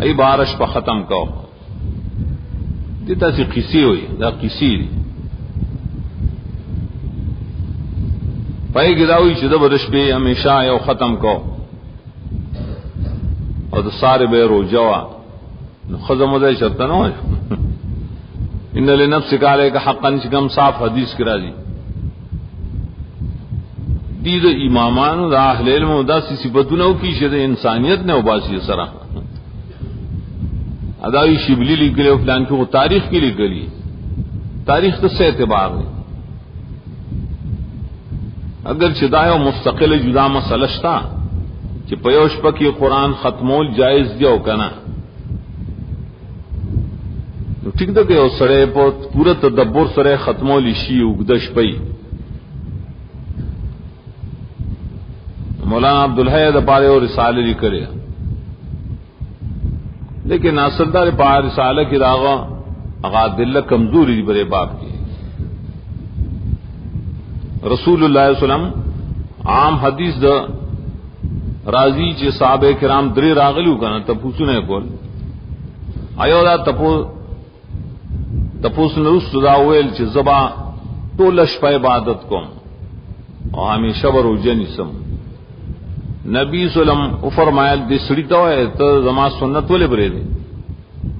ای بارش پا ختم کو دیتا سی قصی ہوئی دا قصی دی پائی گداوی چی دا برش بے ہمیشہ یو ختم کو اور دا سارے بے رو جوا خزم مدے شرطہ نہ ان لنفسک علیک حقا چکم صاف حدیث کرا دی دید امامان دا اہل علم دا سی صفتونو کی شد انسانیت نے اباسی سرا ادائی شبلی لکھلے فلان کی وہ تاریخ کی لکھلی تاریخ تو سے اعتبار نہیں اگر چدائے و مستقل جدا مسلشتا کہ پیوش پکی قرآن ختمول جائز دیو کنا ٹھیک ده کہ سړی په پوره تدبر سره ختمول شي وګدش پي. مولانا عبدالحی د پاره او رساله لیکلې، لیکن اصلدار پاره رساله کې داغه هغه دل کمزوري دی بره باب کې. رسول الله صلی الله علیه وسلم عام حدیث د راضی چې صحابه کرام درې راغلیو کنه ته پوښتنه کول ایو دا تپوس نرست دا ویل چې زبا ټول شپه عبادت کوم او همیشه وروجنی سم. نبی سلام او فرمایل دې سړی ته وای ته زما سنت ولې بری دي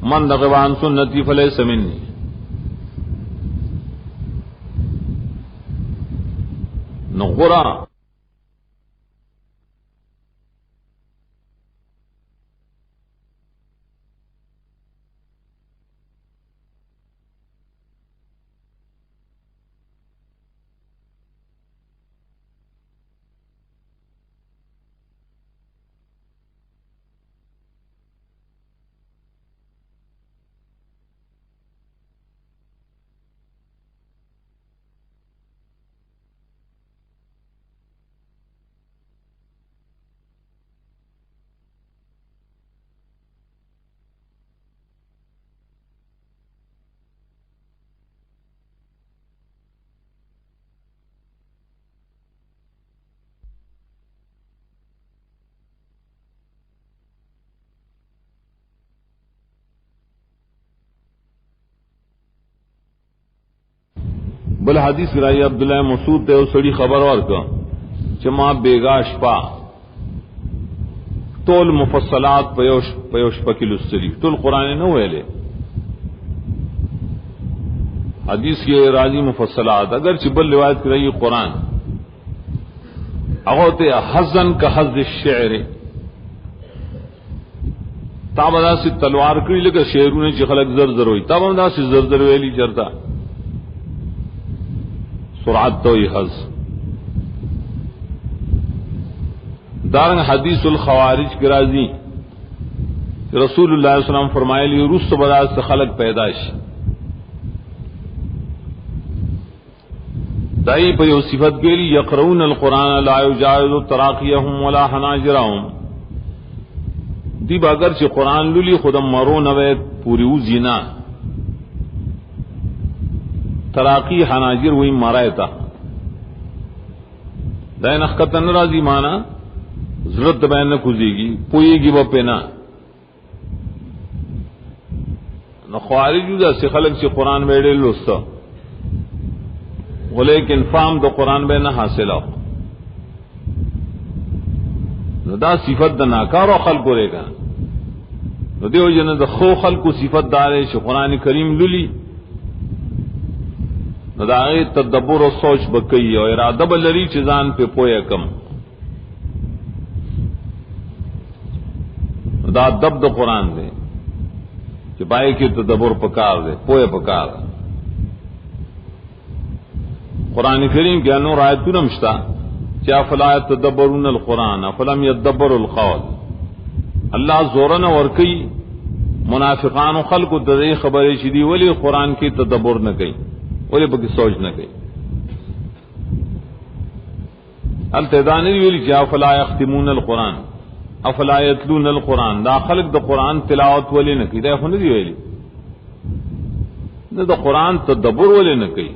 من دغوان سنتی فلیس منی. نغرا بل حدیث رائی عبداللہ مسعود تے او سڑی خبر ورکا چې ما بیگاش پا طول مفصلات پیوش پکی لستری طول قرآن نو ویلے حدیث کے راضی مفصلات اگر چبل روایت کرائی قرآن اغوتے حزن کا حز الشعر تابدا سی تلوار کری لکا شعرون چی خلق زرزر ہوئی تابدا سی زرزر ویلی چرتا سرعت تو یہ حز. دارنگ حدیث الخوارج کی راضی رسول اللہ علیہ وسلم فرمائے لی رس بداز سے خلق پیدائش دائی پہ یو صفت کے لی یقرؤون القرآن لا یجاوز تراقیہم ولا حناجرہم دی باگر چی قرآن للی خودم مرو نوید پوری او زینا تراقی حناجر وہی مارائے تا دائن اخکتن راضی مانا ضرورت بین نہ کھوزے گی پوئے گی وہ پینا نہ خوارج سے خلق سے قرآن بیڑے لوستا لیکن فام تو قرآن بے نہ حاصل ہو دا صفت دا ناکار و خلق رے گا دیو جن دا خو خلق کو صفت دارے چھ قرآن کریم للی دا تدبر و سوچ بکئی اور ارادہ بلری چیزان پہ پویا کم دا دب دا قرآن دے کہ بائے کی تدبر پکار دے پویا پکار قرآن کریم کے انور آیت نمشتا کیا فلا يتدبرون القرآن فلم يدبروا القول. اللہ زورن ورکی منافقان و خلق و دے خبر شدی ولی قرآن کی تدبر نہ گئی ولی بکی سوچ نہ گئی. التدانی ویلی کیا فلا يختمون القرآن افلا يتلون القرآن دا خلق دا قرآن تلاوت ولی نہ کی دا خون دی ویلی دا قرآن تدبر ولی نہ کی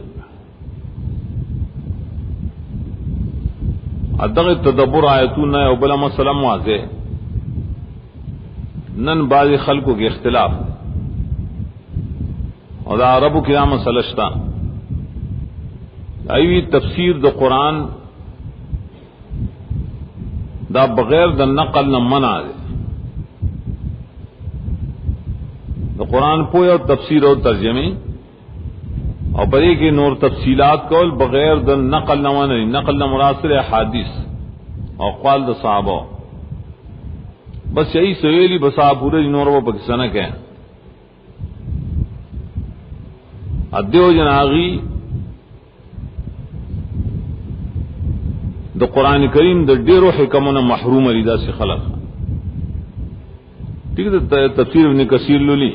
ادغ تدبر آیتون او بلا مسلم واضح نن بعض خلقوں کے اختلاف اور دا عربو کی نام مسلشتا ایوی تفسیر دا قرآن دا بغیر دا نقل نہ منع دے دا قرآن پویا اور تفسیر اور ترجمے اور بڑی کی نور تفصیلات کول بغیر دا نقل نہ منع نقل نہ مراسل حادث اور قال دا صحابہ بس یہی سویلی بسا پورے نور و پاکستان کے ادیو جناغی دا قرآن کریم دا ڈیرو حکمنا محروم علیدہ سے خلق ٹھیک ہے. تفسیر ابن کثیر لولی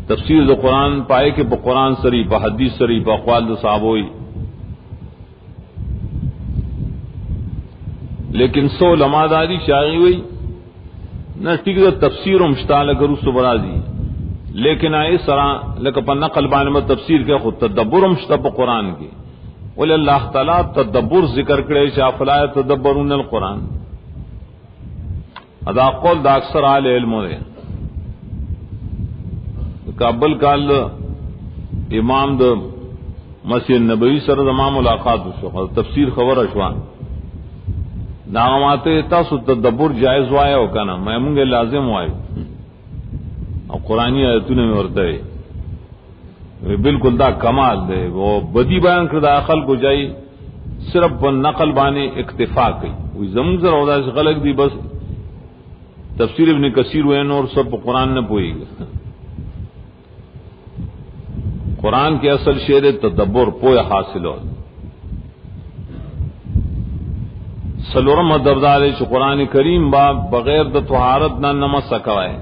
تفسیر دا قرآن پائے کہ پا قرآن سری پا حدیث سری پا اقوال دا صحابوئی، لیکن سو علماء داری شاغی ہوئی نہ ٹھیک دا تفسیر و مشتال اگر اس تو برا دی، لیکن آئے سرا لکہ پا نقل بانے میں تفسیر کے خود تدبر و مشتال پا قرآن کی، ولی اللہ تعالیٰ تدبر ذکر کرے شافلا تدبرون القرآن، ادا قول دا اکثر آل علم دے کابل کال امام دا مسجد نبوی سر زمان ملاقات شو تفسیر خبر اشوان ناماتے تاسو تدبر جائز وائے ہو کنا میں منگے لازم وائے اور قرآنی آیتوں میں ورتا ہے بالکل دا کمال دے وہ بدی بیان کردہ عقل کو جائی صرف نقل بانے اکتفا کی وہی زمین ذرا ہوتا ہے غلط دی بس تفسیر ابن کثیر ہوئے اور سب قرآن نہ پوئی گا قرآن کے اصل شعر تدبر پوئے حاصل ہو سلورم دبدار قرآن کریم باب بغیر د طہارت نہ نمس سکوائے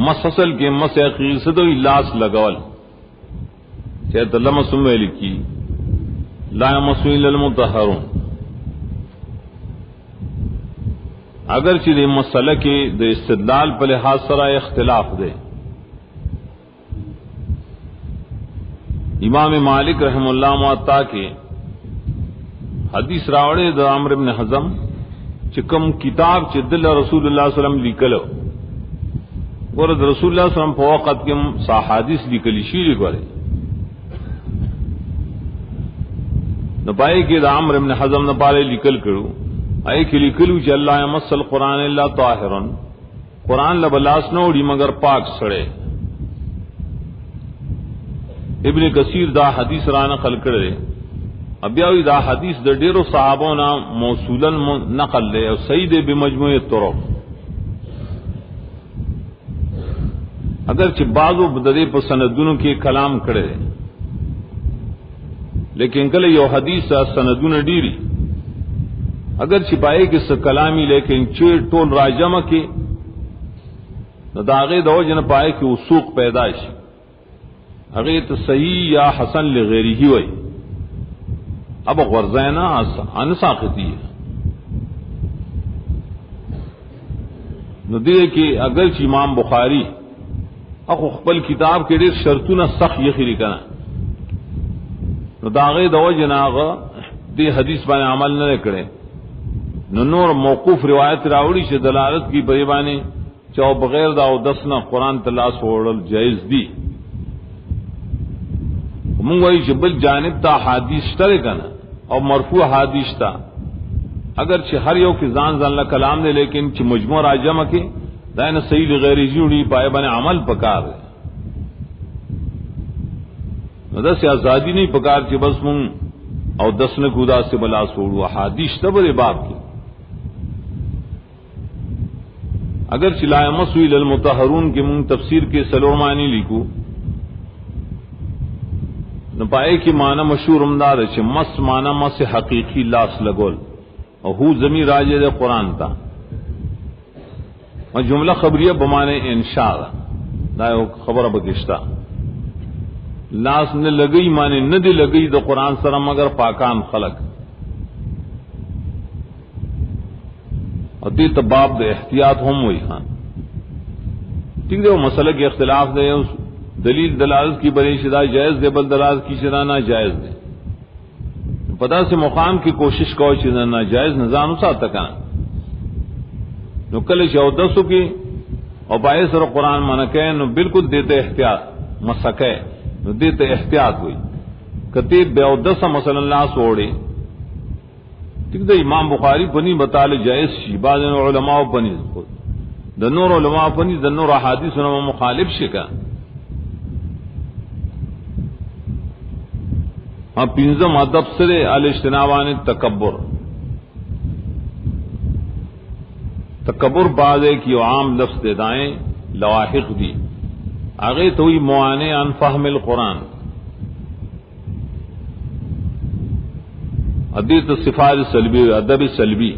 مس اصل کے مس عقیل سے تو لاس لگول چاہے تو لمس میں لکھی لا یمسو الا المطہرون اگر چیز مسئلہ کے دے استدلال پر لحاظ سرا اختلاف دے امام مالک رحم اللہ معطا کے حدیث راوڑے دا عمرو بن حزم چکم کتاب چدل رسول اللہ صلی اللہ علیہ وسلم لکلو ورد رسول اللہ صلی اللہ علیہ وسلم فوقت کم صحادیث لکلی شیری کرے نپائے کہ دا عمرو بن حزم نپالے لکل کرو آئے کہ لکلو چی اللہ یمس القرآن اللہ طاہرن قرآن لبلاس نوڑی مگر پاک سڑے ابن کثیر دا حدیث را نقل کرے ابیاوی دا حدیث دا ڈیرو صحابونا موصولا نقل لے اور سید بمجموع طرق اگرچہ بعضو بددے پر سندونوں کے کلام کرے لیکن کل یو حدیث سندون ڈیری اگر چھپائے کہ کلامی لیکن چیر ٹول راجمہ کے داغے دو جن پائے کہ وسوق پیدائش اگر تو صحیح یا حسن لغیری ہی ہوئی اب غرضینا انساقتی ہے ندیے کہ اگرچہ امام بخاری اخو خپل کتاب کے دیر شرطون سخت یخیری کنا داغے دو جناغ دی حدیث بانے عمل نہ کرے نور موقوف روایت راوڑی سے دلالت کی بریبانی چاہو بغیر داو دسنا قرآن تلاس وڑل جائز دی منگوئی جبل جانب تا حدیث ترے کنا اور مرفوع حدیث تا اگر چھ ہر یو کی زان زان کلام دے لیکن چھ مجموع راجمہ کی دائن صحیح غیر جوڑی پائے بنے عمل پکار دے دس آزادی نہیں پکار چھ بس من اور دس نے خدا سے بلا سوڑو حدیث تبر باب کی اگر چلا مسویل المطہرون کے من تفسیر کے سلومانی لکھو نہ پائے کی معنی مشہور امدار ہے مس معنی مس حقیقی لاس لگول اور ہو زمین راجے دے قرآن تا اور جملہ خبریہ بمانے انشاء دائے خبر بکشتا لاس نے لگئی معنی نہ دی لگئی دو قرآن سر مگر پاکان خلق اور دی تباب دے احتیاط ہم ہوئی خان ٹھیک دے وہ مسئلہ کے اختلاف دے اس دلیل دلالت کی بڑی شدہ جائز دے بل دلالت کی شدہ ناجائز دے پتہ سے مقام کی کوشش کو شدہ ناجائز نظام اسا تکا نو کل شہودسو کی اور باعث اور قرآن منکے نو بالکل دیتے احتیاط مسکے نو دیتے احتیاط ہوئی کتیب بیعودسا مثلا اللہ سوڑے ٹھیک دے امام بخاری پنی بطال جائز شی بعض علماء پنی دنور علماء پنی دنور احادیث انہوں مخالف شکا ہاں پنزم ادب سرے الاجتنابان تکبر بعض ایک یو عام لفظ دے دائیں لواحق دی آگے تو ہی معانے عن فہم القرآن ادیت صفات سلبی ادب سلبی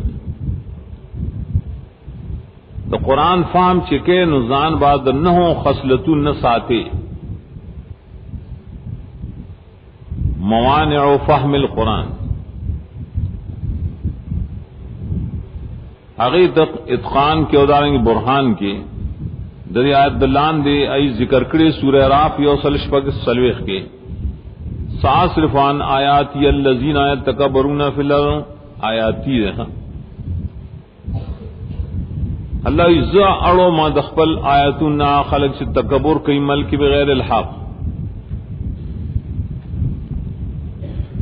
تو قرآن فهم چکے نزان بعد نہو خصلتو نساتے موانع فهم القرآن حقیقت اتقان کے ادارنگ برہان کے دری آیت دلان دے ای ذکر کرے سورہ راف یوصل شپک سلویخ کے ساصرف عن آیاتی الذین آیت تکبرون فی الارض آیاتی رہا اللہ عزا اڑو ما دخپل آیاتنا خلق سے تکبر کئی ملک بغیر الحق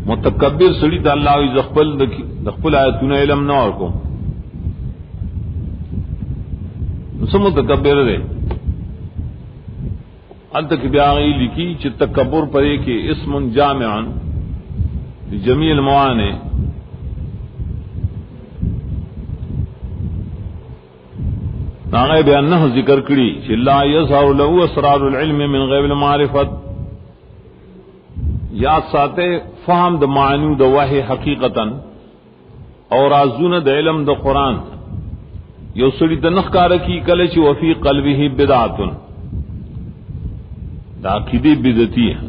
متکبر سڑی تا اللہ عزا دخپل آیاتنا علم نور کو نسو متکبر رہے ال تک بیاغی لکی چی تکبر پرے کے اسم جامعن جمیع الموانع ناغی بیان نہ ذکر کری چی لا یظہر له اسرار العلم من غیب المعرفت یاد ساتے فهم دا معنی دا وحی حقیقتا اور رازون دا علم دا قرآن یو سڑی تنخ کارکی کلے چی وفی قلبی بدعتن دا عقیدی بدعتی ہے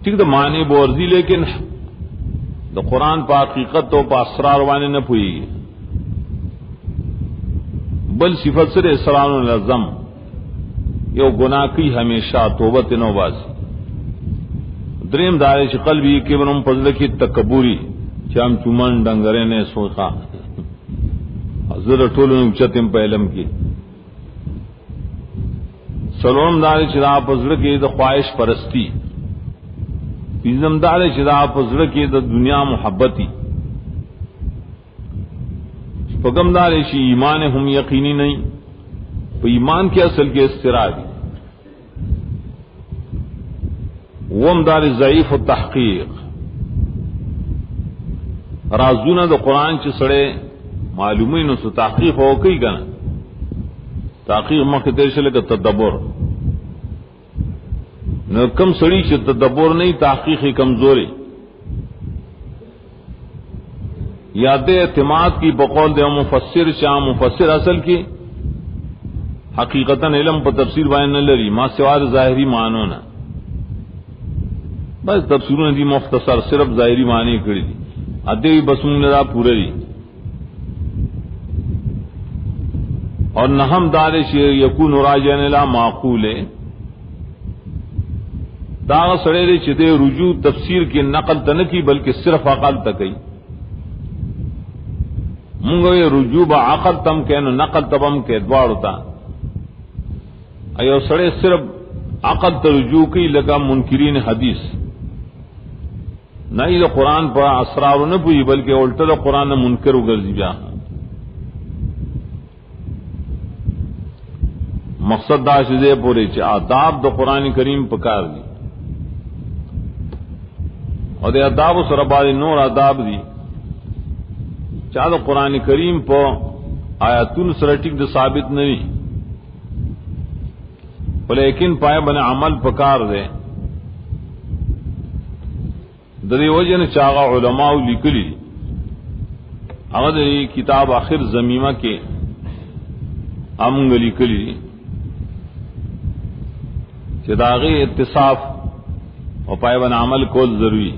ٹھیک دا معنی بورزی لیکن دا قرآن پا حقیقت تو پا اسرار وانے نہ پوئی گی بل صفت سر اسرار الازم یو گناہ کی ہمیشہ توبت نو باسی دریم دارے چی قلبی کبرم پزلکی تکبوری چام چومن ڈنگرے نے سوخا حضرت طول اچتم پہ علم کی سلوم دارے چی دا پزلکی دا خواہش پرستی پیزم دارے چی دا پزلکی دا دنیا محبتی پگم دارے چی ایمان ہم یقینی نہیں تو ایمان کے اصل کے استرادی وم دار ضعیف و تحقیق رازونا دا قرآن چی سڑے معلومی نو سو تحقیق ہو کئی گنا تحقیق مخیطر شلے کا تدبر نو کم سڑی چی تدبر نہیں تحقیقی کمزوری یاد اعتماد کی بقول دے مفسر شاہ مفسر اصل کی حقیقتاً علم پر تفسیر بائن نہ لری ما سوار ظاہری معنونا بس تفسیروں نے دی مختصر صرف ظاہری معنی کری دی ادھے بھی بسوں نے دا پورے دی اور نہم دار شیر یکون راجعن الى معقول دا سڑے دے چتے رجوع تفسیر کی نقل تنکی بلکہ صرف عقل تکی منگوے رجوع با عقل تم کہنو نقل تبم کے ادوار ہوتا ایو سڑے صرف عقل ترجوع کی لگا منکرین حدیث نہیں دا قرآن پر اسرار نہ پوئی بلکہ الٹا دا قرآن نہ منکر گرزی بیا مقصد دا شدے پورے چ آداب دا قرآن کریم پکار دی اور دے آداب و سرباری نور آداب دی چاہ دا قرآن کریم پا آیاتون سرٹک دا ثابت نہیں لیکن پائے بنے عمل پکار دے دری وجہ نے چاغا علماء لکلی اگر دری کتاب آخر زمیمہ کے امنگ لکلی چداغی اتصاف اور پائے بنے عمل کول ضروری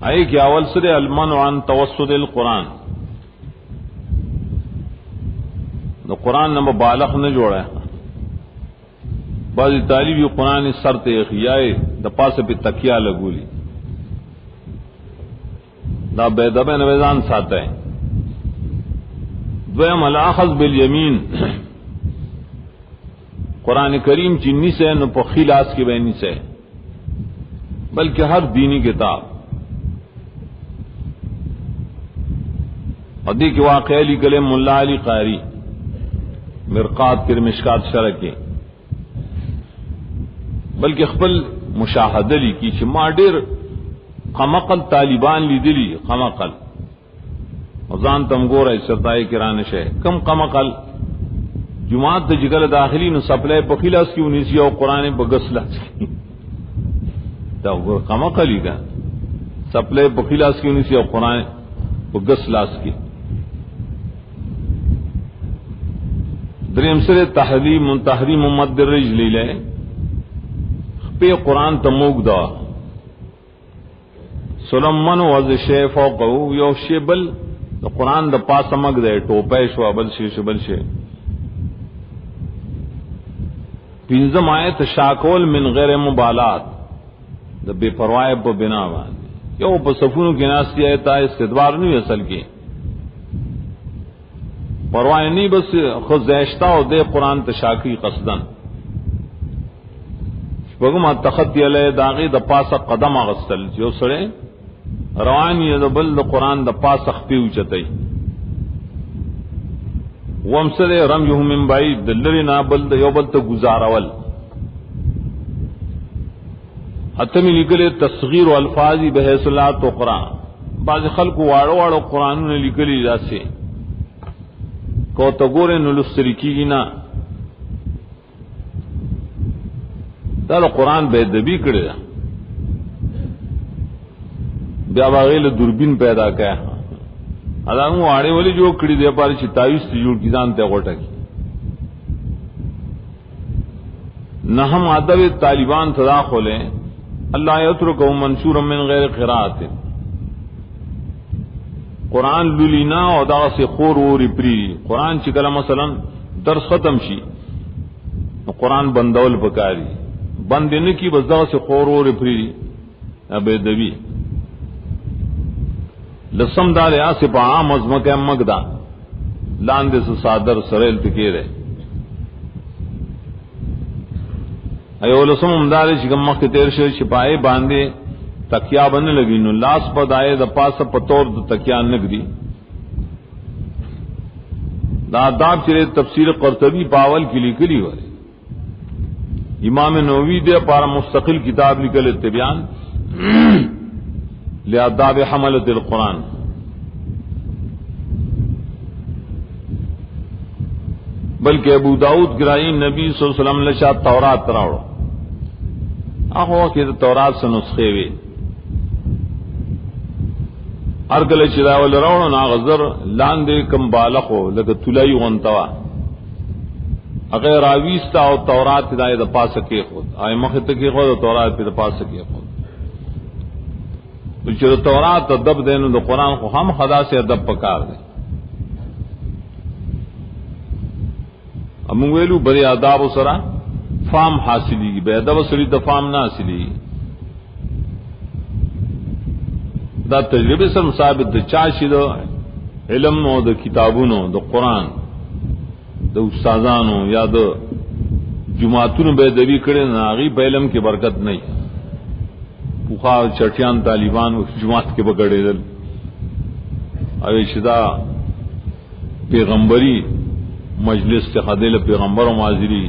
آئی کہ اول سر المنع عن توسط القرآن تو قرآن نہ بالغ نہ جوڑا ہے بعضی طالبی قرآن سر تیخیائے دا پاس پہ تکیہ لگولی دا بے دبے نویزان ساتا ہے دویم الاخذ بالیمین قرآن کریم چینی سے نو پخیل آس کی بینی سے بلکہ ہر دینی کتاب ادی کے واقعہ علی کلیم ملا علی قاری مرقات کے مشکات شرح کے بلکہ خپل مشاہدہ لی کی چھ ما ډیر قمقل طالبان لی دلی قمقل وزان تم گور ہے سرتائی کران شے کم قمقل جماعت جگل داخلی نو سپلے پخیلاس کی انیسی او قرآن بگسلاس کی تا قمقل ہی کا سپلے پخیلاس کی انیسی او قرآن بگسلاس کی دریم سره تحریم مد الرجل له په قرآن تموګ دا سلمان وز شی فوقه یو شی بل د قرآن د پاسه مګ دی ټوپه شو بل شی بل شی پنځم آیت شاکول من غیر مبالات د بے پروايي په بنا باندې یو په صفونو کې ناشتي آیت استدبار نه اصل کې پروايي نه بس خزاشتا او د قرآن تشاکی قصدن وګما تخطی علی داغه د پاسه قدم اغستل جو سره روان یې د بل د قرآن د پاسه خپیو چتای ومسره رميه من بعید دلرینا بل د یو بل ته گزارول اتمی لیکل تصغیر الفاظ بحیث لا تقرا بعض خلق واړو واړو قرآنونه لیکلي راسي کو تو ګورې نو لستری کیږي نه دا قرآن بے ادبی کړی دا بیا باغې له دوربین پیدا کړه ادا نو واړې ولې جو کړی دی په چې 23 جوړ کی ځان ته غوټه کی نهم ادب طالبان تداخل اللہ یترکه منشورا من غیر قراءت قرآن لولینا او دا سے خور اور پری قرآن چې کله مثلا درس ختم شي قرآن بندول پکاري بند نه کی بس دا سے خور اور پری ابے دبی لسم دار اسب عام ازمک مگدا لاندې سے صادر سریل تکیره ایو لسم امدار چې کوم مخ تیر شي شپای باندې تکیا باندې لګی نو لاس پدای د پاسه پتور د تکیا نګدي دا آداب چې تفسیر قرطبی پاول کې لیکلی و امام نووی دے پارا مستقل کتاب لکل التبیان لآداب حملت القرآن بلکہ ابو داؤد گرائی نبی صلی اللہ علیہ وسلم لشاہ تورات راوڑو آخو کہ تورات سے نسخے وے ارگل چراول راوڑو ناغذر لاندے کم بالخو لگا تلائی غنتوا اگر راویستا او تورات دای د پاسه کې خود آی مخه ته کې خود تورات په پاسه کې خود چې تورات ادب دینو د قران خو هم خدا سے ادب پکار دی امون ویلو بری آداب سره فام حاصلی به ادب سره د فام نه حاصلی دا تجربه سره ثابت د چا شي د علم او د کتابونو د قران د استادانو یا د جماعتونو به ادبی کړي نه غي په علم کې برکت نه پوخا چټیان طالبان او جماعت کې بغړېدل او شدا پیغمبري مجلس ته خدل پیغمبر او حاضری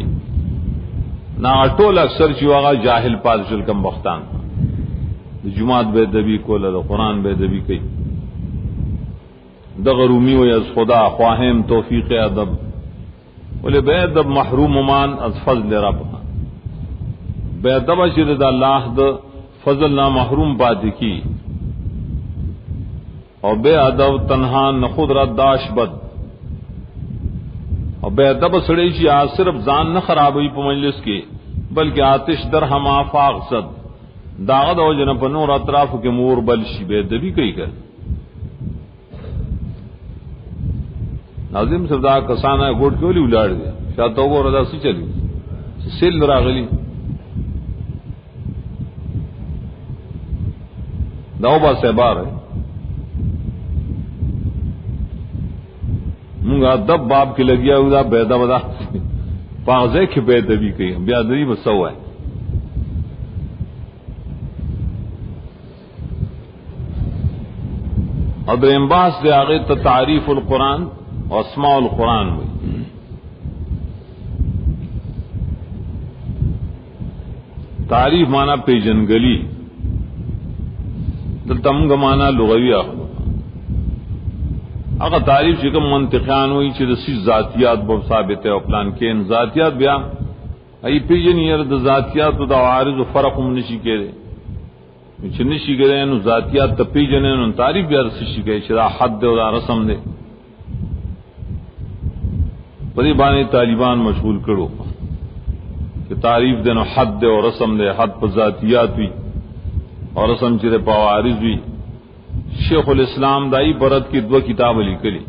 نا ټول اکثر چې واغه جاهل پادشل کم بختان د جماعت به ادبی کوله د قران به ادبی کوي د غرومی او از خدا خواهم توفیق ادب ولې به ادب محروم مان از فضل رب به ادب چې د الله د فضل نه محروم پاتې کی او به ادب تنها نه خود را داش بد او به ادب سړی چې صرف ځان نه خرابوي په مجلس کې بلکې آتش در هم افاق صد داغه د وجنه په نور اطراف کې مور بل شي به ادبی کوي کړ ناظم صدا کسانه ګوټ کولی ولاړ دي شاته وګوره دا څه چلی سیل راغلی داو با سبار مونږه دب باب کې لګیا و دا بیدا ودا پاغزه کې بیدا بھی کوي بیا دوی وسوای ادریم باس دے هغه ته تعریف القرآن او اسماء القرآن وي تعریف مانا پیجنگلی دلته موږ معنا لغوي اخلو هغه تعریف چې کوم منطقيان وایي چې د سې ذاتيات به ثابت او پلان کې ذاتيات بیا ای پیجنیر د ذاتيات او د عارض فرق هم نشي کېږي چې نشي کېږي نو ذاتيات ته پیجنې نو تعریف بیا رسې شي چې دا حد او دا رسم دی پری بانے طالبان مشغول کرو کہ تعریف دے نو حد دے اور رسم دے، حد پر ذاتیات بھی اور رسم چرے پوارث بھی. شیخ الاسلام دائی برت کی دو کتاب لکھلی،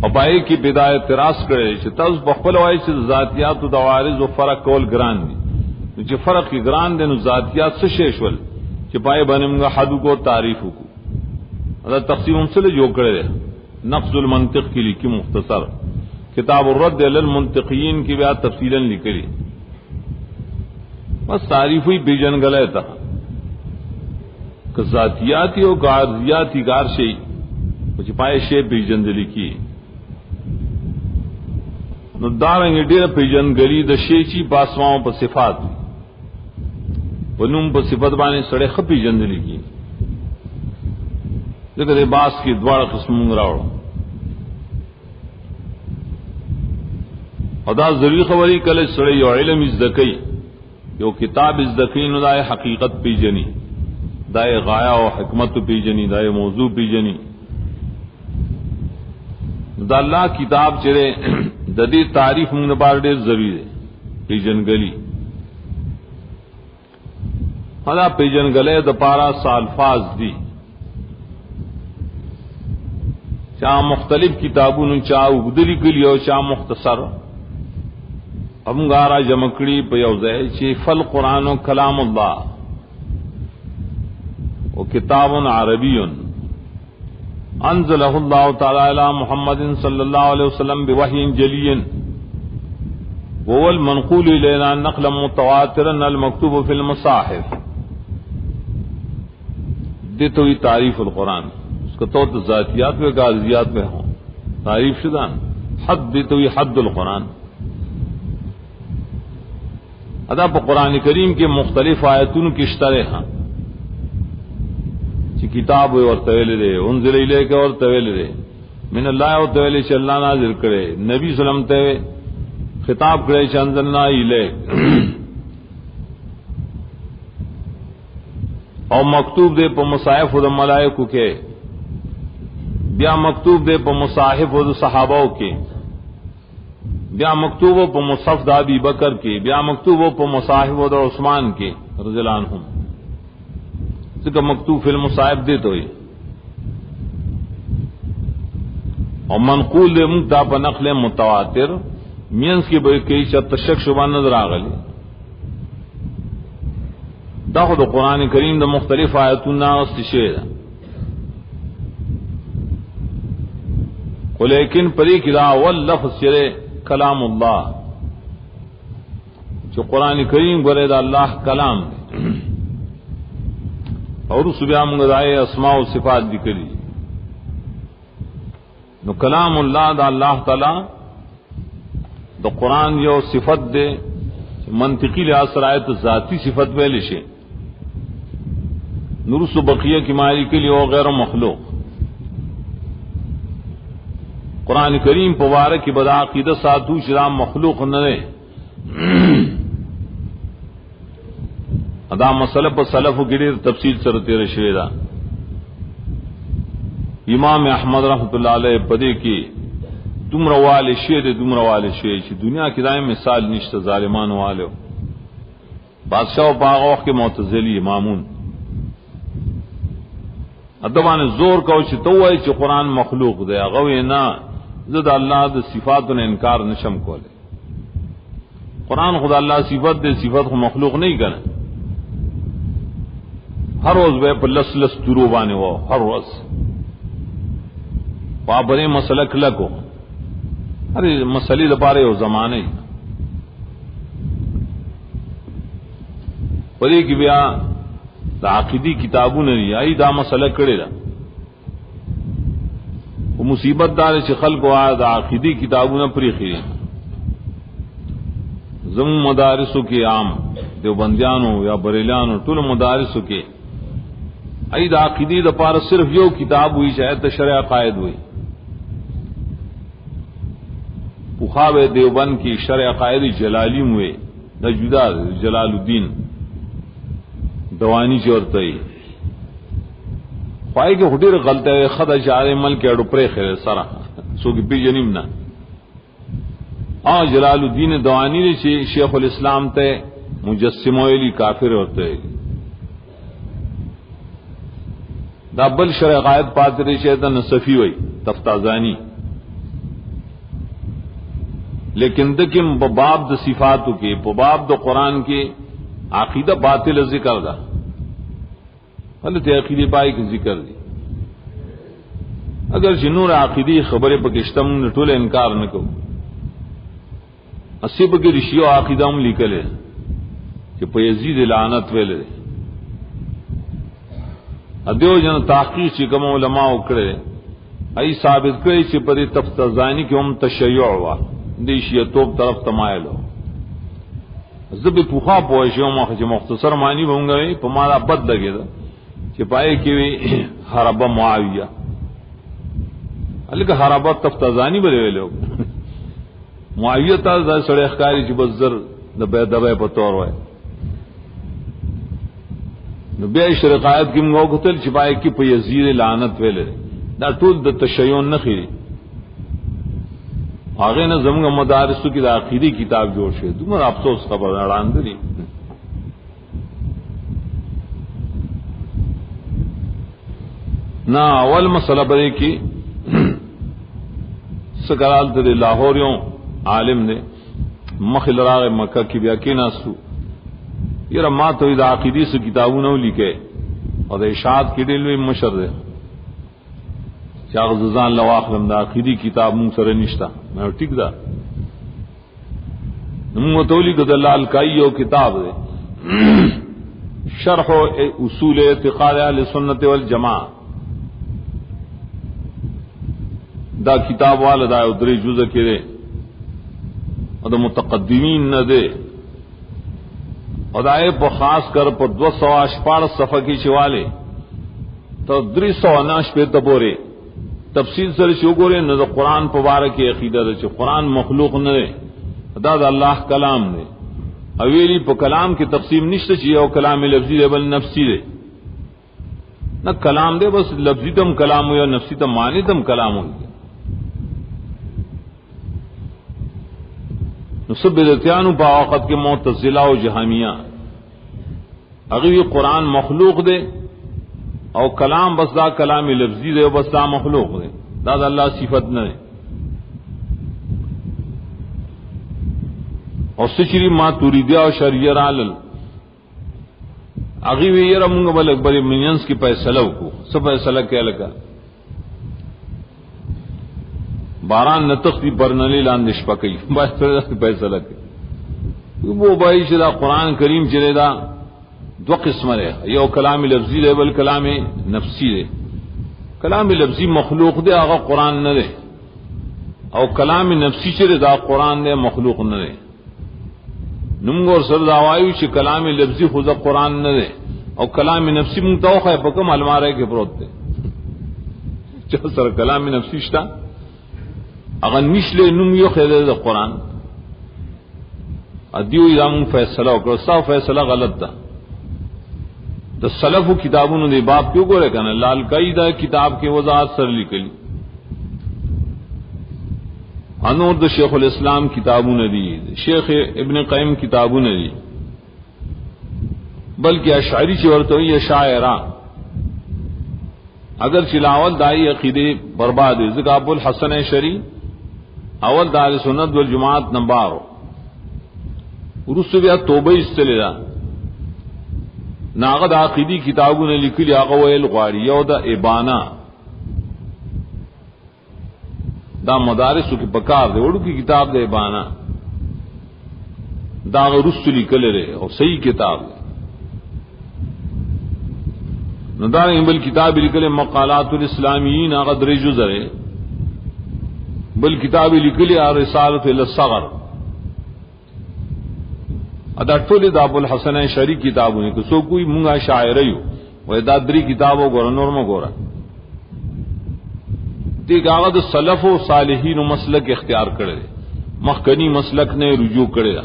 اور پائے کی بداية اعتراض کرے چې تاسو په خپل وایي چې ذاتیات او عوارض او فرق کول ګران دي، چې فرق کی ګران دي نو ذاتیات څه شی شول چې پائے باندې موږ حد کو تعریف کو دا تقسیم هم سره جوړ کړی. نقص المنطق کی لکھی مختصر کتاب الرد علی المنطقین کی بیا تفصیلا لکھی، بس تعریف ہوئی بیجن گلے تھا کہ ذاتیاتی اور عارضیاتی گار شی کچھ پائے شی بیجن دلی کی نو دارنگ ډیر پیجن گلی د شی چی باسواں پر صفات ونوم پر صفت باندې سړی خپي جندلی کی ذکر باس کی دواړه قسم راوړو. او دا ضروری خبری کله سړی یو علم زدکی یو کتاب زدکی نو دای حقیقت پیجنی، دای غایا او حکمت پیجنی، دای موضوع پیجنی. دا اللہ کتاب چرے ددی تعریف منگ بار ډیر ضروری ہے پیجن گلی. ہدا پیجن گلے د پارا سالفاظ دی چا مختلف کتابوں چا اگدلی گلی او چا مختصر امگارا جمکڑی پیوزے چی فل قرآن و کلام اللہ و کتاب عربی انزلہ اللہ تعالی علی محمد صلی اللہ علیہ وسلم بوحی جلی وهو المنقول الینا نقلا متواترا المکتوب فی المصاحف. دیتو ہی تعریف القرآن اس کا تو ذاتیات میں غازیات میں ہوں تعریف شدان حد دیتو ہی حد القرآن. ادا پا قرآن کریم کے مختلف آیتون کی اشترے ہیں چی کتاب اور طویل دے انزل الیک اور طویل دے من اللہ اور طویل چی اللہ نازل کرے نبی صلی اللہ علیہ وسلم خطاب کرے چی انزلنا الیک اور مکتوب دے پا مصاحف و ملائکو کے بیا مکتوب دے پا مصاحف و صحابہ کے بیا مکتوب پا مصحف دا ابی بکر کے بیا مکتوب پا مصاحف و دا عثمان کے رضی اللہ عنہم ذکر مکتوب فی المصاحف دے تو ہی اور منقول دے مکتا پا نقل متواتر مینس کی بے کئی شب تشک شبان نظر آگلی دا خود قرآن کریم دا مختلف آیتون ناغست شیر لیکن پری کی دا اول لفظ شرے کلام اللہ جو قرآن کریم گرے دا اللہ کلام دے اور اس بیا منگدائے اسماء و صفات ذکری نو کلام اللہ دا اللہ تعالی دا قرآن یو صفت دے منطقی لحاظ سرایت ذاتی صفت پہلے شے نورس و بقیہ کی ماری کے لیے غیر مخلوق. قرآن کریم پوارک کی بدا عقیدہ ساتو شرام مخلوق نہ رہے ادا مسئلہ پر سلف و گریر تفصیل سر تیرے شویدہ امام احمد رحمۃ اللہ علیہ پدے کی تم روال شیر تم روال شیر دنیا کی دائیں مثال نشت ظالمان والے بادشاہ و باغوخ کے معتزلی مامون ادبان زور کو تو چ قرآن مخلوق دے غوی نہ زد اللہ د صفات نے انکار نشم کو لے قرآن خدا اللہ صفت دے صفت کو مخلوق نہیں کرے ہر روز بے پر لس لس درو بانے ہو ہر روز پابرے مسئلہ کلکو ارے مسئلے دپارے ہو زمانے پری کی بیا دا عقیدی کتابوں نے آئی دا مسئلہ کرے دا وہ مصیبت دار سے خلق کو آیا دا عقیدی کتابوں نے پری خیری زم مدارسوں کے عام دیوبندیانوں یا بریلیانوں طول مدارسوں کے آئی دا عقیدی دا پار صرف یو کتاب ہوئی شاید شرع عقائد ہوئی پخاب دیوبند کی شرع عقائد جلالی ہوئے دا جدا جلال الدین دوانی چورتئی خواہی کہ خدیر غلط ہے خد اشار مل کے اڑو پرے خیر سرا سو کی پی جنیم نا جلال الدین دوانی نے شیخ الاسلام تے مجسم ویلی کافر ہوتے دا بل شرع قائد پاتری شیطان صفی وی تفتازانی لیکن دکم باب دا صفاتو کے باب دا قرآن کے عقیدہ باطل ذکر دا حالت عقیدی پائی کی ذکر دی اگر جنور عقیدی خبر پکشتم نٹول انکار نکو اسی پکی رشیو عقیدہ ہم لکلے کہ پا یزید لعنت ویلے ادیو جن تحقیق چکم علماء اکڑے ای ثابت کرے چی پا دی تفتزانی کی ہم تشیع ہوا دی شیعتوب طرف تمائل ہو زبی پوخا پوشی ہم مختصر معنی بہنگا پا مالا بد لگے دا چی پائے کیوی حربہ معاویہ علیکہ حربہ تفتزانی بدے ویلے ہو معاویہ تا سڑے اخکاری چی بزر دبے دبے پتور ہوئے نبی شرقایت کی منگو قتل چپائے کی پا یزید لعنت ویلے دا طول دا تشیعون نخیری آگے نا زمانگا مدارسو کی دا عقیدی کتاب جوڑ شوئے تمہر افسوس خبر اڑان دری نا اول مسئلہ برے کی سکرال تدے لاہوریوں عالم نے مخل راغ مکہ کی بیاکی ناسو یہ رما تو دا عقیدی سے کتابوں نو لکھے اور دا اشاعت کی دلوی مشر دے چاغ ززان لواخلم دا عقیدی کتاب مونگ سر نشتا میں ٹک دا نمو تولی کو دلال کائیو کتاب دے شرح اصول اعتقاد اہل سنت والجماع دا کتاب والا دا ادری جزء کے دے اور دا متقدمین نہ دے اور دائے پا خاص کر پا 218 صفحہ کی چوالے تو 309 پہ تبورے تفصیل سر شو گورے نہ دا قرآن پبارک عقیدہ دے قرآن مخلوق نہ دے دا اللہ کلام دے اویلی پا کلام کی تقسیم نشتا چاہیے او کلام لفظی دے بل نفسی دے نہ کلام دے بس لفظی تم کلام ہو یا نفسی تم معنی تم کلام ہو نصب بدتیانو پا وقت کے معتزلہ و جہمیہ اگر قرآن مخلوق دے او کلام بس دا کلام لفظی دے بس دا مخلوق دے دا اللہ صفت نہ دے اور سچری ماتوریدیہ و شریعہ رالل اگر یہ رمونگ بل اکبر منینس کی پیسلو کو سب پیسلہ کیا لگا باران نتختی برنلی لاندش پکی پیسہ لگے وہ بھائی چلا قرآن کریم چلے دا دو قسم رہے یو کلام لفظی دے بل کلام نفسی دے کلام لفظی مخلوق دے آغا قرآن نہ دے او کلام نفسی چلے دا قرآن دے مخلوق نہ دے نمگور سر دعوائیو چی کلام لفظی خود قرآن نہ دے او کلام نفسی منتوخ ہے پکم علمارے کے پروت دے چل سر کلام نفسی شتا اگر نشلے نم یو خیدے دا قرآن ادیو ادامون فیصلہ وکر سا فیصلہ غلط دا دا سلف و کتابون دے باب کیوں گو رہے کنا لالکائی دا کتاب کے وضاحت سر لکلی انور دا شیخ الاسلام کتابون دی شیخ ابن قیم کتابون دی بلکہ اشعری چورتوی شاعرہ اگر چلاول دائی عقیدے برباد ہے ذکر ابو الحسن شری اول دار سنت والجماعت نمبارو رسو بیا توبہ استلے دا ناغد عقیدی کتابوں نے لکلی آغا ویل غواری یو دا ابانا دا مدارسو کی بکار دے وڑو کی کتاب دے ابانا دا آغا رسو لکلے رہے اور صحیح کتاب دے ندار بل کتاب لکلے مقالات الاسلامیین آغا در جزرے بل کتاب لکلی رسالت الصغر ادا ٹولے دا ابو الحسن شری کتابوں نے کہ سو کوئی منگا شاعریو وہ دادری کتابوں گورا نورما گورا دیکھ آغا دا سلف و صالحین و مسلک اختیار کرے مخکنی مسلک نے رجوع کرے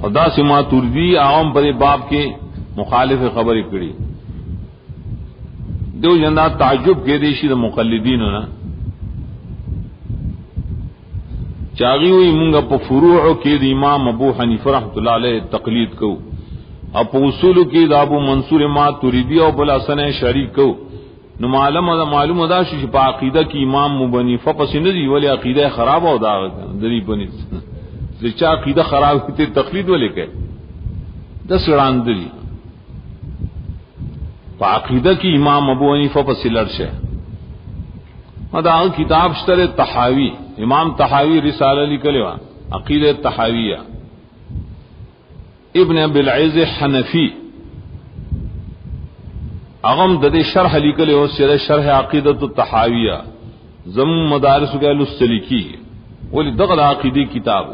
خدا سے ماتوریدی عوام پر باب کے مخالف خبریں کڑی دو جندا تعجب کے دیشی دا مقلدین ہونا چاغی ہوئی منگا پا فروع کے دا امام ابو حنیفہ رحمۃ اللہ علیہ تقلید کو اپ اصول کی دا ابو منصور ماتوریدی او بلا سن شریک کو نو معلوم ادا شی پا عقیدہ کی امام مبنی فپس ندی ولی عقیدہ خراب ہو دا دری بنی چا عقیدہ خراب ہوتی تقلید والے کہ دس ران دری پا عقیدہ کی امام ابو حنیفہ پس لڑشے دا کتاب شتر تحاوی امام تحاوی رسالہ لکلوا عقیدہ تحاویہ ابن ابی العز حنفی اغم ددے شرح لکلے ہو سر شرح عقیدۃ التحاویہ زم مدارس گئے لسلکی ولی دغل عقیدی کتاب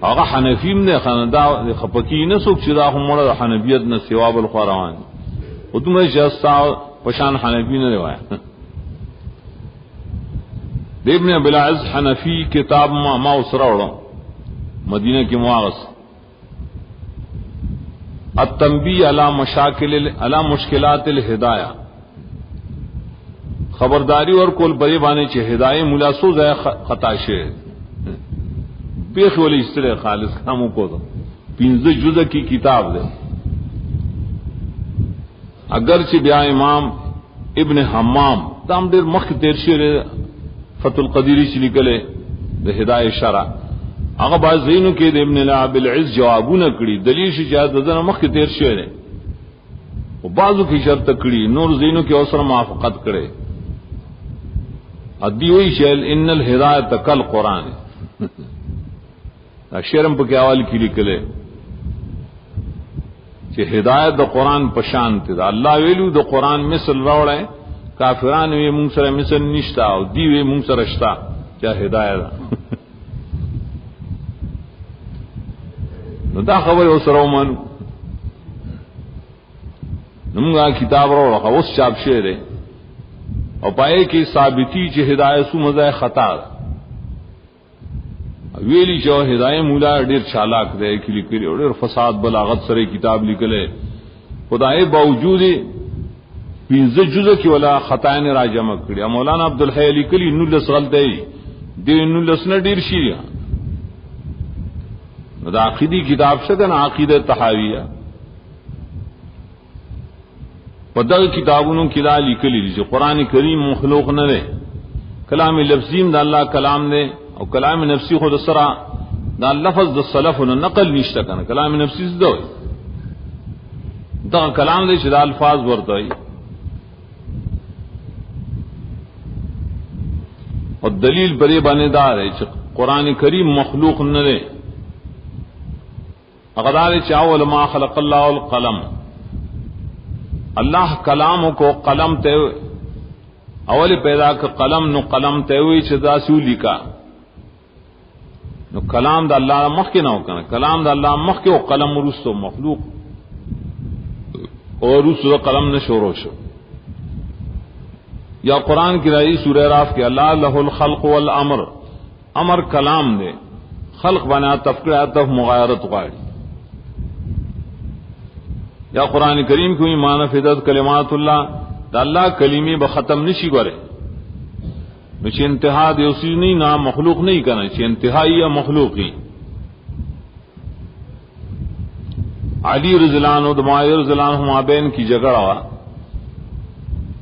آغا حنفیم نے خاندا خپکی نہ سوک چدا ہمڑا حنفیت نہ ثواب القرآن وہ تمہیں جستا پشان حنفی نے روایت ابن ابی العز حنفی کتاب ما اسرا اڑا مدینہ کے معاغس التنبیہ علی مشکلات الہدایہ خبرداری اور کول بری بانے چھ ہدایہ ملاسو زائے خطا شے بیخ والی اس طرح خالص کاموں کو دو پینز جزء کی کتاب دے اگرچہ بیا امام ابن حمام دام دیر مخ تیر شیر فتح القدیری چلی کلے دے ہدایہ شرع اگر بعض زینوں کے ابن ابی العز جوابوں نہ کڑی دلیل شی جہاد دزن مخ کے تیر شعر ہے وہ بعضوں کی شرط کڑی نور زینوں کے اوسر موافقت کرے ادی وہی شعر ان الہدایت کل قرآن شعرم پہ کیا والی کی لکھلے کہ ہدایت دا قرآن پشان تھی دا اللہ ویلو دا قرآن مثل روڑ ہے کافران وی منگ سر مثل نشتا اور دی وی منگ سر اشتا کیا ہدایت دا خبر او سره ومن نمگا کتاب رو رکھا اس چاپ شعر ہے اور پائے کی ثابتی چھ ہدایت سو مزہ خطا ویلی چو ہدایت مولا ڈیر چالاک دے کلی کلی اور فساد بلاغت سرے کتاب لکلے خدای باوجود پینز جزء کی ولا خطائن راجمہ کڑیا مولانا عبدالحی علی کلی نلس غلطے دی نلس نہ ڈیر شیریا دا عقیدی کتاب شدن عقیدہ تحاویہ پدغ کتابوں کی دا لکلی جو قرآن کریم مخلوق نہ رہے کلام لفظیم دا اللہ کلام نے اور کلام نفسی خود سرا دا لفظ دا سلف نہ نقل نشتا کنا کلام نفسی سے دو دا کلام دے چدا الفاظ ورتائی اور دلیل بڑے بانے دار ہے قرآن کریم مخلوق نہ رہے اقدار چاول ما خلق اللہ القلم اللہ کلام کو قلم تے اول پیدا کر قلم نو قلم تے ہوئی چدا سولی کا نو کلام دا اللہ مخ کے نہ ہو کنا کلام دا اللہ مخ کے قلم رسو مخلوق اور رسو قلم نہ شورو شو یا قرآن کی رہی سورہ راف کے اللہ لہ الخلق والامر امر کلام دے خلق بنا تفکر تف مغایرت غاڑی یا قرآن کریم کو ایمان فدت کلمات اللہ دا اللہ کلیمی بختم نشی کرے چھ انتہا دے اسی نہیں نا مخلوق نہیں کرنا چھ انتہائی یا مخلوقی علی رضی اللہ عنہ دمائی رضی اللہ عنہ مابین کی جگڑا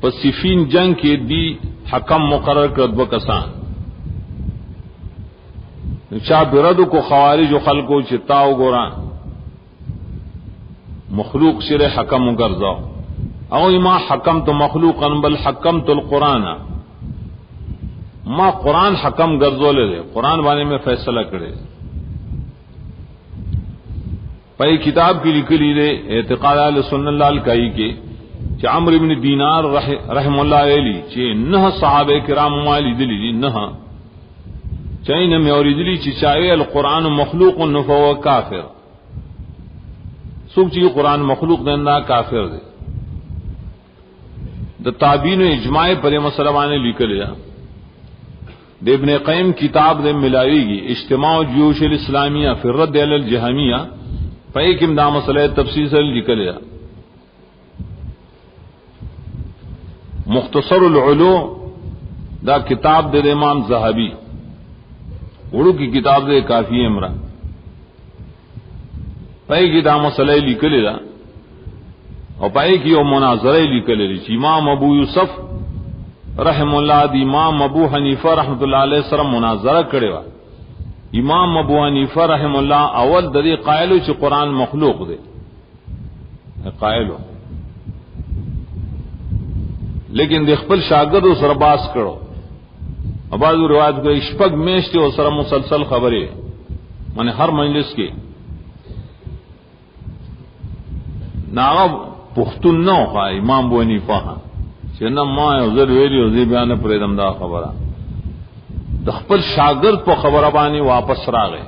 پس صفین جنگ کے دی حکم مقرر کرد بکسان چاہ برد کو خوارج و خلقو چتاو گوران مخلوق سر حکم گرزا او ما حکم تو مخلوقا بل حکم تو القرآن ما قرآن حکم گرزو لے دے قرآن بانے میں فیصلہ کرے پئی کتاب کی لکھی دے اعتقاد اہل سنت اللہ الکائی کے کہ عمرو بن دینار رحم اللہ علیہ چھ نہ صحابہ کرام مالی دلی نہ چین میں اور دلی چاہے القرآن مخلوق نفو کافر سوک چی قرآن مخلوق دندا کافر دے دا تابعین و اجماع پر مسلمان لکھ لیا د ابن قیم کتاب دے ملاوی گی اجتماع جیوش الاسلامیہ فی الرد علی الجہمیہ پئی کم دا مسئلہ تفصیل سے لکھل مختصر العلو دا کتاب دے امام ذہبی اڑو کی کتاب دے کافی امرا پئی کی دا مسئلہ لکھل اور پئی کی او مناظرہ لکھل امام ابو یوسف رحم اللہ دی امام ابو حنیفہ رحمۃ اللہ علیہ السلام مناظرہ کرے وا امام ابو حنیفہ رحم اللہ اول دری قائل چ قرآن مخلوق دے قائل لیکن د خپل شاگرد سره باس کړو اباظ روایت کو اشفق میشته او سره مسلسل خبره معنی ہر مجلس کې ناغه پختون نو خا امام ابو حنیفہ چنه ما یو ځل ویلی او زی بیان پرې دم دا خبره د خپل شاگرد په خبره باندې واپس راغی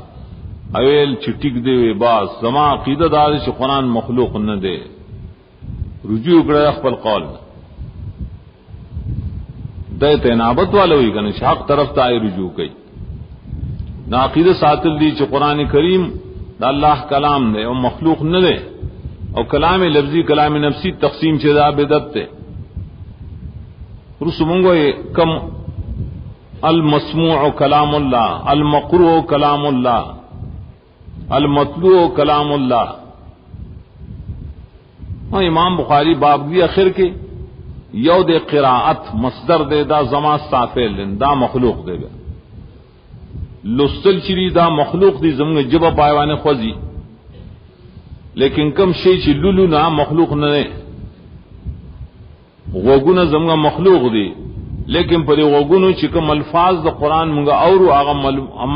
اویل چټیک دی وی باز زما عقیده دار چې قرآن مخلوق نه دی رجوع کړه خپل قول د تنابت والوی کنه حق طرف ته رجوع کوي نا عقیده ساتل دی چې قرآن کریم د الله کلام دی او مخلوق نه دی او کلام لفظی کلام نفسی تقسیم چې دا بدعت ته رسومنگو کم المسموع کلام اللہ المقروء کلام اللہ المطلوع کلام اللہ اور امام بخاری باب دی اخر کے یو دے قراءت مصدر دے دا زما صافل دا مخلوق دے گا لستل چری دا مخلوق دی زمگ جبا پائیوانے خوزی لیکن کم شی چی لولو نا مخلوق نہ غوگونه زمغه مخلوق دی لیکن پر غوگونو چې کوم الفاظ د قران مونږه اورو هغه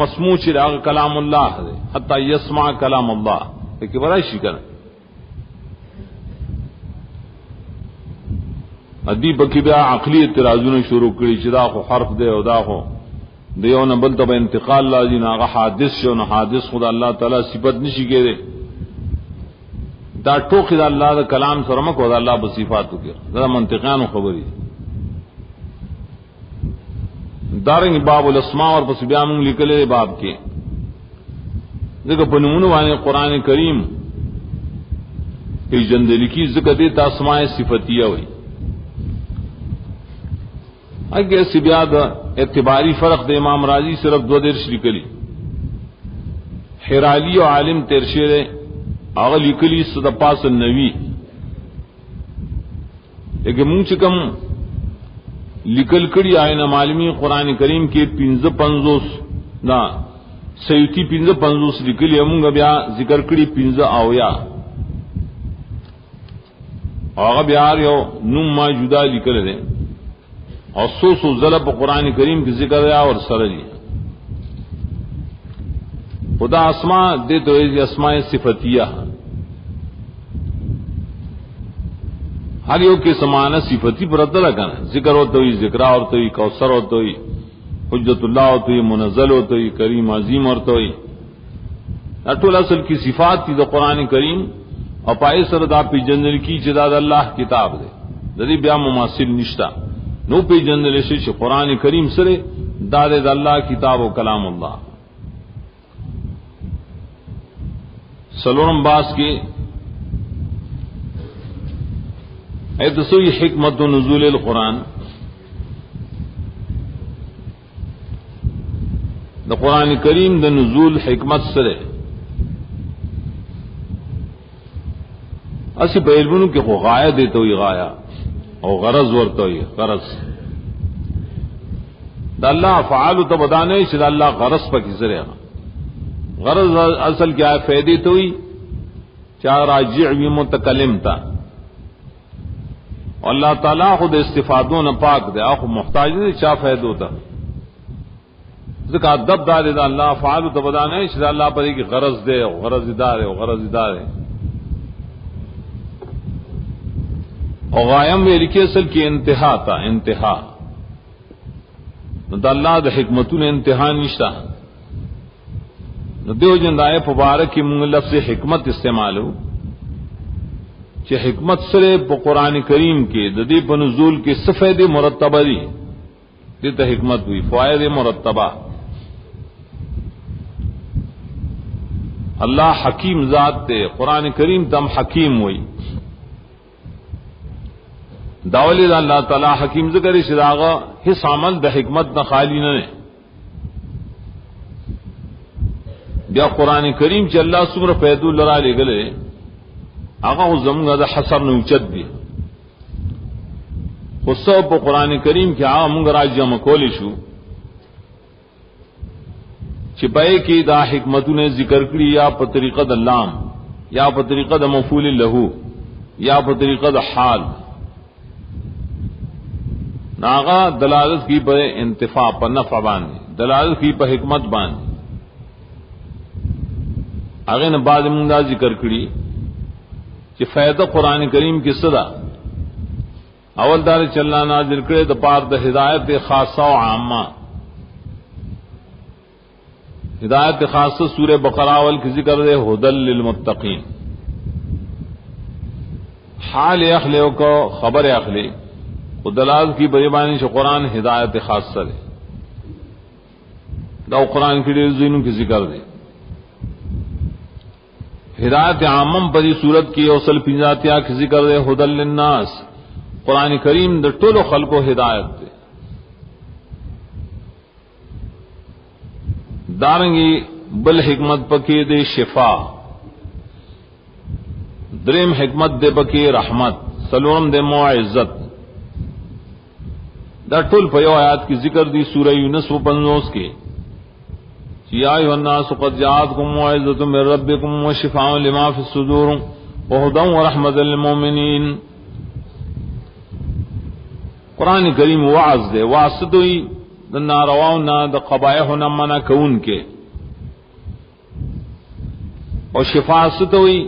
مسموع چې هغه کلام الله دی حتی يسمع کلام الله کې برای شي کنه ادی بکی بیا عقلی اعتراضونه شروع کړي چې دا خو حرف دی او دا خو دیونه بل ته انتقال لازم هغه حادث شو نه حادث خدا الله تعالی صفت نشي کېږي دا ټوکی دا الله دا کلام سره مکو دا الله بصفاتو کې دا منطقانو خبري دارنګ باب الاسماء اور پس بیا مونږ لیکلې باب کې دغه پنوونو باندې قران کریم ای جندل کی ذکر دې اسماء صفاتیه وي اگے سبیا دا اعتباری فرق دے امام راضی صرف دو دیر لیکلی حرالی و عالم ترشیر آغا لکلی صدا پاس النوی لیکن مونگ چکم لکل کڑی آئین معلومی قرآن کریم کے پینز پنزوس نا سیوتی پینز پنزوس لکلی امونگا بیا ذکر کڑی پینز آویا آغا بیار یو نم ما جدا لکل دے اور سو ضرب قرآن کریم کی ذکر ہے اور سرلی خدا اسماء دے تو اسماء صفتیہ ہر یو کے سمانہ صفتی پر اتلا کنا ذکر ہوتا ہوئی ذکرہ ہوتا ہوئی کوثر ہوتا ہوئی حجت اللہ ہوتا ہوئی منزل ہوتا ہوئی کریم عظیم ہوتا ہوئی اٹول اصل کی صفات تھی دا قرآن کریم اور پائے سر دا پی جنرل کی جداد اللہ کتاب دے دری بیا مماثل نشتا نو پی جنرل سے قرآن کریم سرے داد دا اللہ کتاب و کلام اللہ سلورم باس کے ایتسوی حکمت و نزول القرآن دا قرآن کریم دا نزول حکمت سرے اسی پہلونوں کے خو غایہ دیتا ہوئی غایہ اور غرض ورتا ہوئی غرض دا اللہ فعال تو بدانے سے دا اللہ غرض پا کس رہے گا غرض اصل کیا ہے فیدی تو ہوئی چاہ راجع بھی متکلم تھا اللہ تعالیٰ خود استفادوں نہ پاک دے آخو محتاج دے چاہ فید ہوتا ذکا دب دار دا اللہ فعال تو بدانے سے دا اللہ پر ایک غرض دے غرض دار ہے غرض دار ہے اور غائم میں لکھے اصل کی انتہا تھا انتہا دا اللہ دا حکمتوں نے انتہا نشتا دیو جندائے مبارک کی منگ لفظ حکمت استعمال ہو کہ حکمت سرے قرآن کریم کے ددی بنزول کے سفید مرتبہ دی دیتا حکمت ہوئی فوائد مرتبہ. اللہ حکیم ذات تے قرآن کریم تم حکیم ہوئی داولی دا اللہ تعالی حکیم ذکر شداغا حس عمل دا حکمت نہ خالی نہ بیا قرآن کریم چ اللہ سمر فیدو لرا لے گلے آغا زمگا دا حسر نوچت بھی خصو پا قرآن کریم کی آغا منگ راج جمع کولی شو چپائے کی دا حکمتوں نے ذکر کری یا پا طریقہ دا لام یا پا طریقہ دا مفعول لہو یا پا طریقہ دا حال ناغا دلالت کی پا انتفاع پا نفع باندے دلالت کی پا حکمت باندے آگے نے بعد منگا ذکر کری کہ فائدہ قرآن کریم کی صدا اول دار چلنا نازل کرے دا پار دا ہدایت خاصہ و عامہ ہدایت خاصہ سورہ بقرہ اول کی ذکر دے ہدل للمتقین حال اخلے کو خبر اخلے دلالت کی بریبانی سے قرآن ہدایت خاصہ دے دا قرآن کی زینوں کی ذکر دے ہدایت عامم پری صورت کی اوصل پنجاتیا کی ذکر دے ہدل للناس قرآن کریم دا ٹولو خلق و ہدایت دے دارنگی بل حکمت پکی دے شفا درم حکمت دے پکی رحمت سلورم دے معزت دا ٹول پیو آیات کی ذکر دی سورہ یونس و 50 کے یا ایھا الناس قد جاءتکم موعظۃ من ربکم وشفاء لما فی الصدور وہدی ورحمۃ للمؤمنین. قرآن کریم وعظ دے واسطوئی دا نارواؤں نہ دا قبائح نہ منع کون کے اور شفاء ستوئی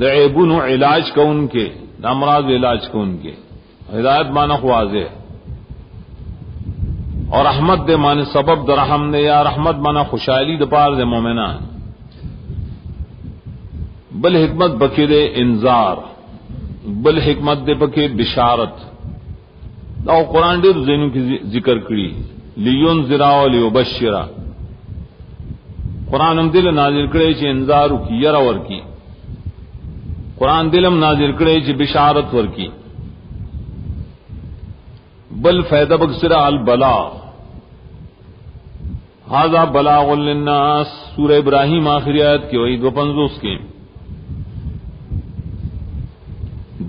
دا عیبون علاج کون کے دا امراض علاج کون کے ہدایت معنی واضح اور رحمت دے معنی سبب دا رحم دے یا رحمت معنی خوشحالی دا پار دے مومنان. بل حکمت بکی دے انذار بل حکمت دے بکی بشارت دا قرآن دیر زینوں کی ذکر کری لینذرا و لیبشرا قرآن ہم دل نازل کرے چھ انذار کی یرا ور کی قرآن دلم نازل کرے چھ بشارت ور کی بل فائدہ بکسرا البلاغ ھذا بلاغ للناس سورہ ابراہیم آخری آیت کی وہی 250 کے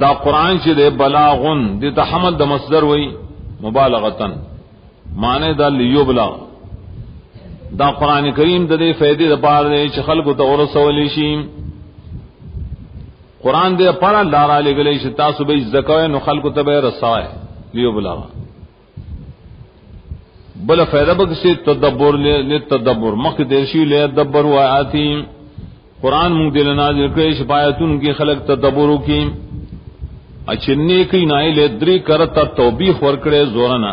دا قرآن چھ دے بلاغن دے تحمد دا مصدر وئی مبالغتن معنی دا لیبلغ دا قرآن کریم دا دے فیدے دا پار دے چھ خلق تا ورسولی شیم قرآن دے پارا لارا لے گلے چھ تاسو بے زکوے نو خلق تا بے رسائے لیبلغ بلا فیدہ بکسی تدبر لے تدبر مخ دیرشی لے تدبر و آیاتیم قرآن مونگ دل نازل کرے شپایتون کی خلق تدبرو کی اچھنے کی نائی لے دری کرتا توبیخ ورکڑے زورنا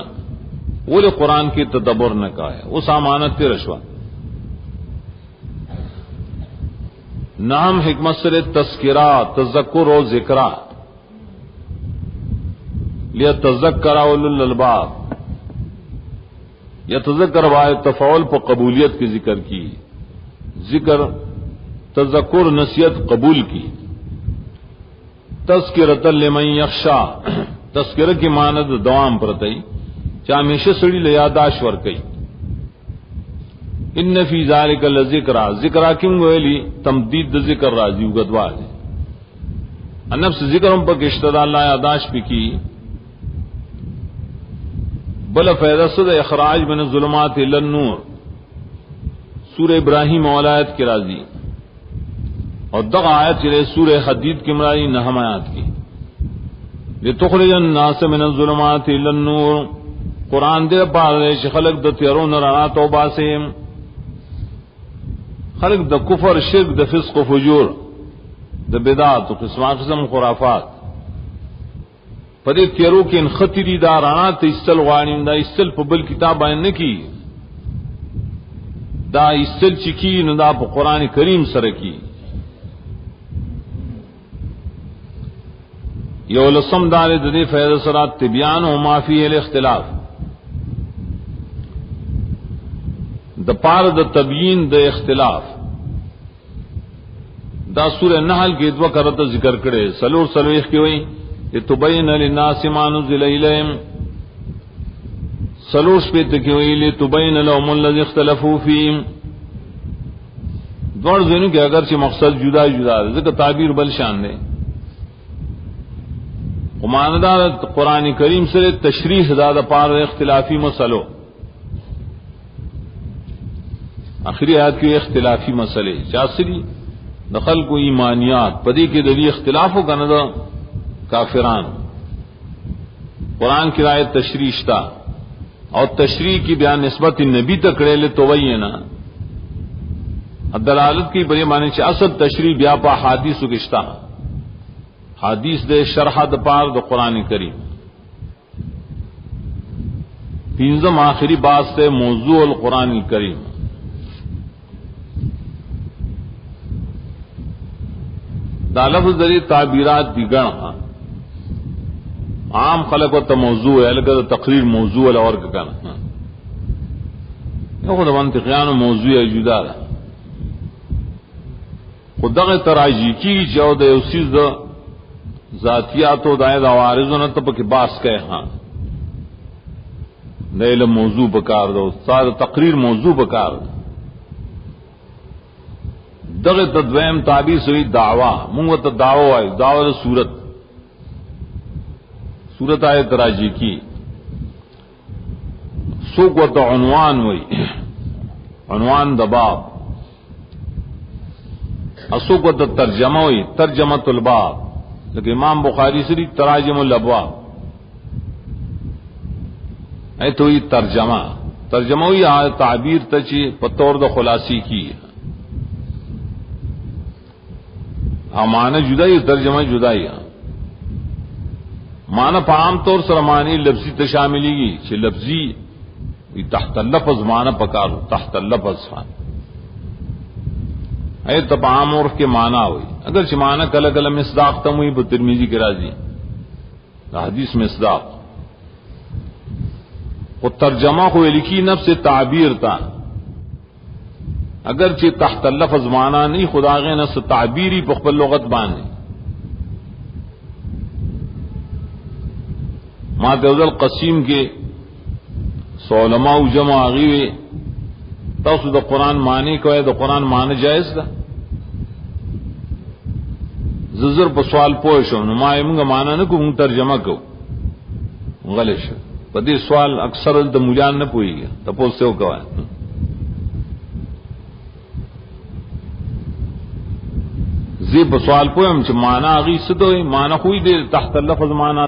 ولی قرآن کی تدبر نہ کہا اس امانت تی رشوہ نام حکمت سر تذکرہ تذکر و ذکرہ لیا تذکر اولو الالباب یا تذکر بائے تفعول پر قبولیت کی ذکر کی ذکر تذکر نصیحت قبول کی تذکرۃ لمن یخشا تذکرہ کی ماند دوام پرتئی چا ہمیشہ سڑی لے یاداش ور کئی ان فی ذلک لذکرا ذکرہ کیوں ویلی تمدید ذکر راضی اگدوال نفس ذکروں پر اشتدا اللہ یاداش بھی کی بل فیضہ صد اخراج من الظلمات الی النور سورہ ابراہیم اولایت کی راضی اور دغا آیت چلے سورہ حدید کی مرائی نہم آیات کی لتخرج الناس من الظلمات الی النور قرآن دے پارے خلق دا تیرون رانا توبہ سے خلق دا کفر شرک دا فسق و فجور دا بدعات و قسم خرافات پدے تیرو کے ان خطری دا رانا تا استل غانیم دا استل پا بل کتاب آئین نکی دا استل چکی نو دا پا قرآن کریم سرکی یو لسم دار دے فیض سرات تبیان و معافی الاختلاف د پار د تبیین د اختلاف دا سورہ نحل کې دوا کرته ذکر کړي سلور سلويخ کې وایي لتبین للناس ما نزل الیہم سلور شپیت کې وایي لتبین لهم الذی اختلفوا فیه دوڑ زینو کہ اگر چې مقصد جدا جدا ہے ذکر تعبیر بل شان دے قماندار قرآن کریم سے تشریح زیادہ پار اختلافی مسئلوں آخری آیت کی اختلافی مسئلے چاسری دخل کو ایمانیات پدی کے ذریعے اختلافوں کا نظر کافران قرآن کی رائے تشریح تھا اور تشریح کی بیان نسبت نبی تک لے تو وہی ہے نا دلالت کی بڑے معنی سے اصل تشریح بیا پا حادیث کشتا حادیث دے شرح د پار د قرآن کریم پینزم آخری بات سے موضوع القرآن کریم دا لفظ ذریعے تعبیرات دی گن عام خلق و موضوع ہے لگا تقریر موضوع اور گن خود منطقیان موضوع جدا ہے خدا تراجی کی جو دے اسی ذاتیات و دائد عوارض نہ تو کہ باس کہ ہاں نیل موضوع بکار دو سارا تقریر موضوع بکار دو دغه تدویم تعبیر سوی دعوا منگو تا دعوا آئی دعوا صورت آئے تراجی کی سوک و تا عنوان ہوئی عنوان دباب اسوک و تا ترجمہ ہوئی ترجمت الباب لیکن امام بخاری سری تراجم الابواب اے تو یہ ترجمہ ہوئی تعبیر تچی پتور دا خلاصی کی معنی جدائی ترجمہ جدائی معنی پا عام طور سر معنی لفظی تشاملی گی چھ لفظی تحت اللفظ معنی پکارو تحت اللفظ اے تب عام عرف کے معنی ہوئی اگر چھ معنی کل کل مصداق تم ہوئی پر ترمیزی کے راضی حدیث مصداق وہ ترجمہ کو لکھی نفس تعبیر تا اگر چھ تحت اللفظ معنی نہیں خدا غیر نفس تعبیری پخبل لغت بانے ما دیوزل قسیم کے علماء جمع آغیوے توسو دا قرآن معنی کوئے دا قرآن معنی جائز دا زر پا سوال پوشو نمائی منگا معنی نکو منگ ترجمہ کو غلش پا دی سوال اکثر دا مجان نپوئی گیا تپوس سے ہو کوئے زی پا سوال پوئے ہم چھ معنی آغی صدوئی معنی خوئی دے تحت اللفظ معنی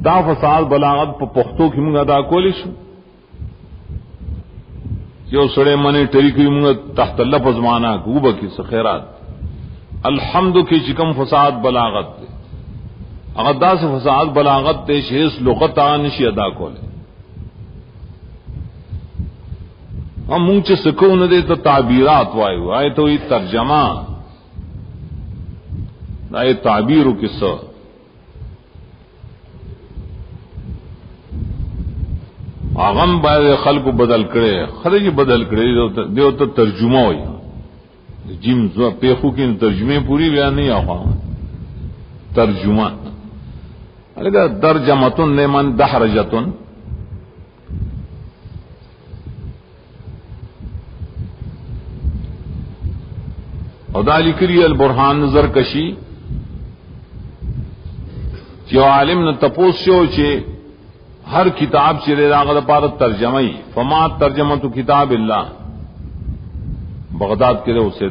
دا فساد بلاغت پا پختو کی منگا دا کولی شو یو سڑے منی ٹریکی منگا تحت لفظ مانا کوبا کی سخیرات الحمد کی چکم فساد بلاغت دے اگر دا سے فساد بلاغت دے شیس لغت آنشی ادا کولے ہم منگ چے سکو ندے تو تعبیرات وائیو آئے تو یہ ترجمہ آئے تعبیرو کسا آغم باید خلق بدل کرے خرج بدل کرے دیو تو ترجمہ ہوئی جیم پیخو کی ترجمے پوری بیان نہیں آخوا ترجمہ لگا درجمتن لمن دحرجتن اور دالی کری البرحان نظر کشی جو عالم نے تپوس شو چھے ہر کتاب چرے راغد پارت ترجمئی فما ترجمہ تو کتاب اللہ بغداد کے اسے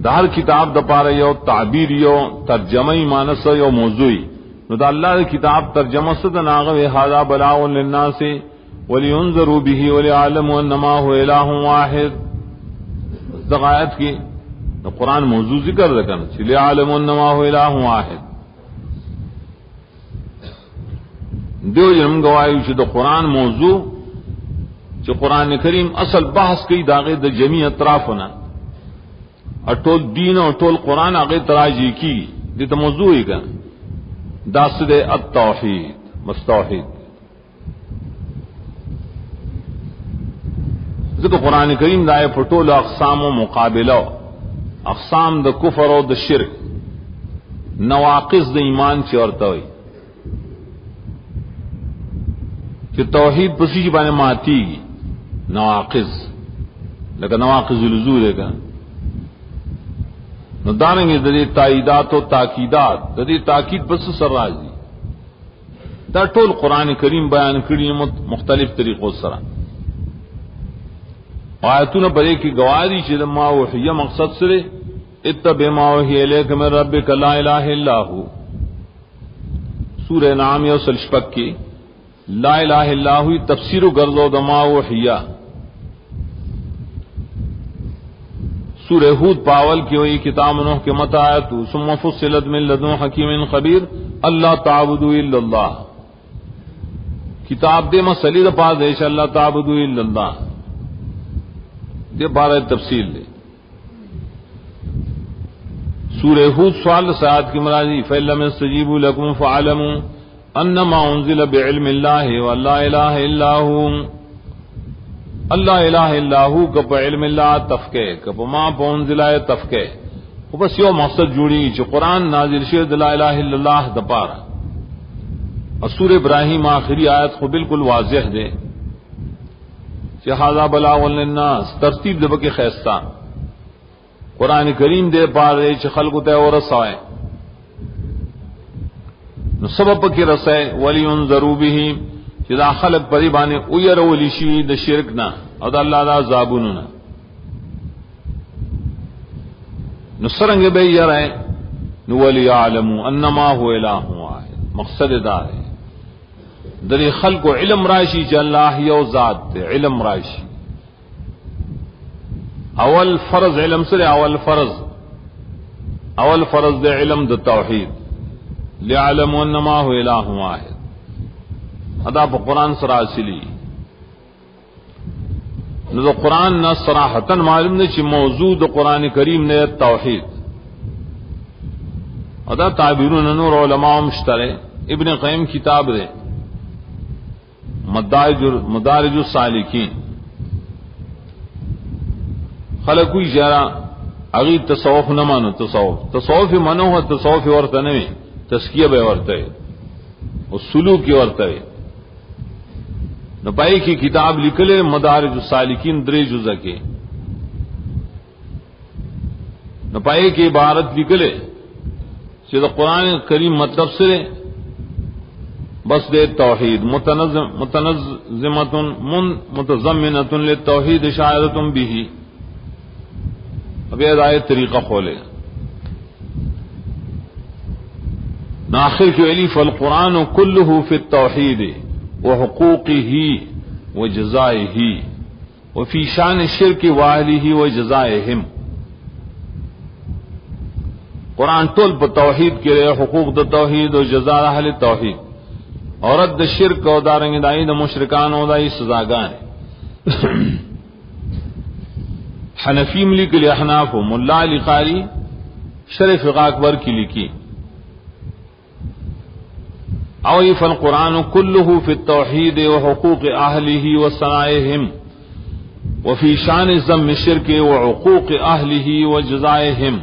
دا ہر کتاب دا پارا یو تعبیر یو ترجمئی مانس یو موضوعی نو دا اللہ دی کتاب ترجمہ سے ناغو هذا بلاغ للناس ولينذروا به وليعلموا انما هو اله واحد. دغایت کی قرآن موضوع ذکر رکھن چلی عالم انما هو اله واحد. دیو جنم گواہی چې د قرآن موضوع چې قرآن کریم اصل بحث کی داغه د جميع اطرافنا اټول دین او ټول قرآن هغه تراجی کی دې ته موضوع یې کړه داسد التوحید مستوحید. ذکر قرآن کریم دائے پھٹول اقسام و مقابلہ اقسام دا کفر و دا شرک نواقص دا ایمان چی ورتوئی کہ توحید پسی چی بانے ماتی گی نواقص لیکن نواقص الوزور ہے کہ ندارنگی دا دی تائیدات و تاکیدات دا دی تاکید پس سر رازی دا ٹول قرآن کریم بیان کری مختلف طریقوں سرا آیتون بڑے کی گواری چیز ما وحی مقصد سرے اتبع ما وحی الیک من ربک لا الہ الا ہو. سورہ نعام یوسل شپک کی لا الہ الا ہو تفسیر گرزو دما وحی. سورہ ہود پاول کی ہوئی کتاب نوح کے متآیت ثم فصلت من لدن حکیم خبیر اللہ تعبدوا الا اللہ. کتاب دے مسئلہ دا پاس دیش اللہ تعبدوا الا اللہ دے بارہ تفصیل دے. سورہ ہود سوال سعاد کی مرادی فَإِلَّمْ يَسْتَجِيبُوا لَكُمْ فَاعْلَمُوا أَنَّمَا أُنزِلَ بِعِلْمِ اللَّهِ وَلَا إِلَٰهَ إِلَّا هُوَ. اللہ الہ الا ہو کپ علم اللہ تفکے کپ ما پونزلہ تفکے وہ بس یو مقصد جوڑی جو قرآن نازل شد لا الہ الا اللہ دپارا. اور سورہ ابراہیم آخری آیت کو بالکل واضح دے هذا بلاغ للناس ترتیب دے بکی خیستہ قرآن کریم دے پارے چھ خلق تے اور رسائے نو سبب کی رسائے ولینذروا به چھ دا خلق پری بانے اویر ولی شی دا شرکنا او دا اللہ دا عذابوننا نو سرنگ بے یرائے نو وليعلموا انما هو الہ واحد. مقصد دا ہے دلی خلق و علم راشی چ اللہ یو ذات دے علم راشی. اول فرض علم سر اول فرض دے علم دے توحید ليعلم انما هو الہ واحد. ادا پا قرآن سراسلی نو قرآن نہ صراحتاً معلوم نے چی موضوع قرآن کریم نے توحید. ادا تعبیرون نور علماء مشترے ابن قیم کتاب دے مدارج السالکین خلقو اشارہ اگی تصوف نہ مانو تصوف منو ہے تصوف ورتہ نہیں تزکیہ بے ورتہ ہے اور سلوکی ورتہ ہے. نپائی کی کتاب لکھلے مدارج السالکین درے جزء کے نپائی کی عبارت لکھلے چیز قرآن کریم مطلب سے بس دے توحید متضمنۃ للتوحید شاعرۃ به. اب یہ آیت طریقہ کھولے ناخر کی علی فالقرآن کلہ فی التوحید وحقوقه وجزائه وفي شان الشرك واهله وجزائهم. قرآن طول پر توحید کے لئے حقوق دا توحید و جزا اہل توحید اور رد شرک و دارنگ دائی دا مشرکان و دائی سزاگان. حنفی ملی کے لئے احناف و ملا علی قاری شرف فقہ اکبر کی لکھی اوئی فالقرآن کلہ فی التوحید وحقوق اہلہ وصنائہم وفی شان ذم الشرک وعقوق اہلہ وجزائہم.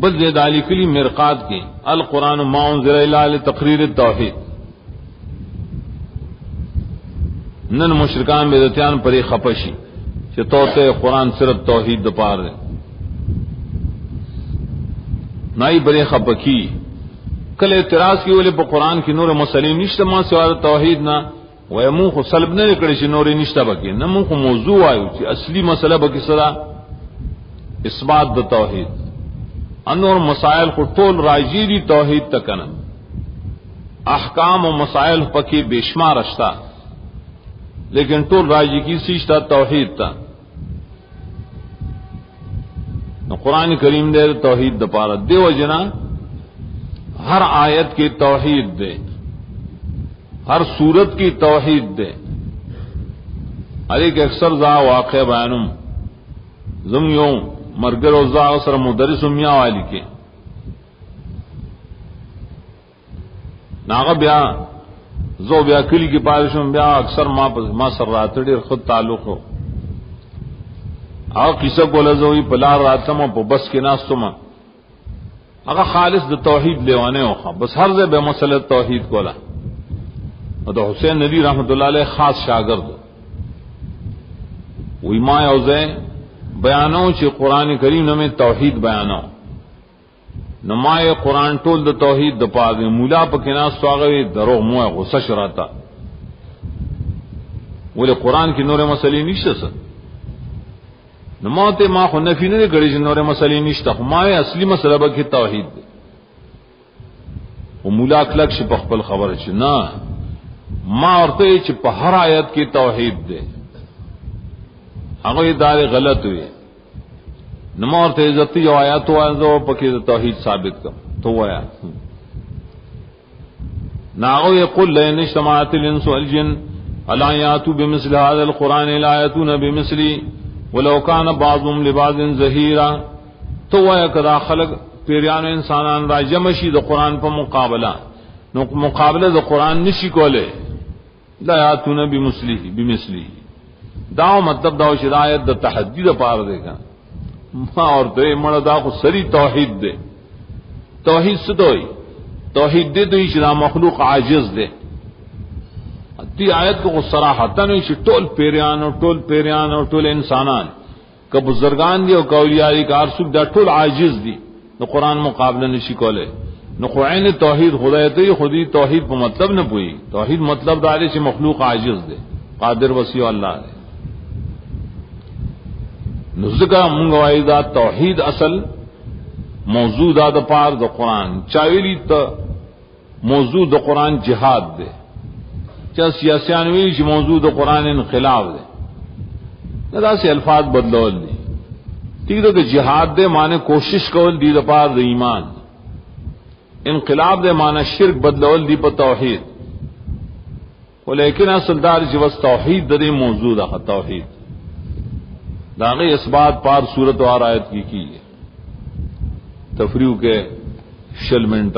بل دالی کلی مرقات کی القرآن ما انزل الا لتقریر التوحید. نن مشرکان بدعتیان پری خپشی کہ توتے قرآن صرف توحید دپار دے نائی بری خپکی کل اعتراض کی ولی پا قرآن کی نور مسلم نشتا ما سوار توحید نا وی مون خو سلب نرکڑی چی نوری نشتا بکی نا مون خو موضوع آئیو چی اصلی مسئلہ بکی صدا اثبات دا توحید انور مسائل کو ٹول راجیری توحید تکن احکام و مسائل پکی بے شمار اشتا لیکن ٹول راجی کی سیشتا توحید تا قرآن کریم دے توحید دپارا دیو جنا ہر آیت کی توحید دے ہر صورت کی توحید دے علی کے اکثر زا واقع بیانم زم یوں مرگر و زا سر مدرس میاں والی کے ناغا بیا زو بیا کلی کی پارشم بیا اکثر ما سر راتڑی خود تعلق ہو قصہ کو لزوی پلار راتم و بس کے ناستم اگر خالص د توحید لیوانے ہو بس ہر زے بے مسئلہ توحید کولا تو حسین ندی رحمت اللہ علیہ خاص شاگرد وی ما اوزے بیانو چی قرآن کریم نمی توحید بیانو نمائے قرآن ٹول د توحید د پاگ مولا پکنا سواغوی درو موے غصہ شراتا بولے قرآن کی نور مسئلے نشتا سر نموتے ما خو نفی نے کڑی چې نور مسئلے نشتا ما اصلی مسئلہ بکی توحید دے وہ مولا اخلاق شي په خپل خبر چې نا ما ورته چې په هر آیت کی توحید دے هغه دار غلط ہوئی نمو ورته عزت یو آیات وایو پکې توحید ثابت کړ تو وایا ناغو یقول لئن اجتمعت الانس والجن الا یاتوا بمثل هذا القران لا یاتون بمثله ولو کان بعضهم لبعض ظہیرا تو وہ کدا خلق پیریان انسانان را جمشی د قرآن پر مقابلہ نو مقابلہ د قرآن نشی کولے لا یاتون بمثلی داو مطلب داو شرایت د تحدی د پار دے گا ما اور دے مڑ دا کو سری توحید دے توحید ستوئی توحید دے تو شرا مخلوق عاجز دے تی آیت کو صراحتاً ٹول پیریان اور ٹول انسانان کا بزرگان دی اور کولیاری کا ارسک دا ٹول عاجز دی نو قرآن مقابلہ نشی کولے نو قرآن توحید خدا تے خودی توحید پر مطلب نہ پوئی توحید مطلب دارے سے مخلوق عاجز دے قادر وسیع اللہ دے نزدکا منگوائی دا توحید اصل موضوع دا پار دا قرآن چاویلی تا موضوع دا قرآن جہاد دے چا سیاسیانوی چی موضوع دا قرآن انقلاب دے ندا سے الفاظ بدلول دی ٹھیک تو کہ جہاد دے مانے کوشش کول دی دا پار دا ایمان انقلاب دے مانے شرک بدلول دی پا توحید ولیکن اصل دار چی بس توحید دے موضوع دا توحید داغی اس بات پار صورت و آیت کی ہے تفریح کے شل منٹ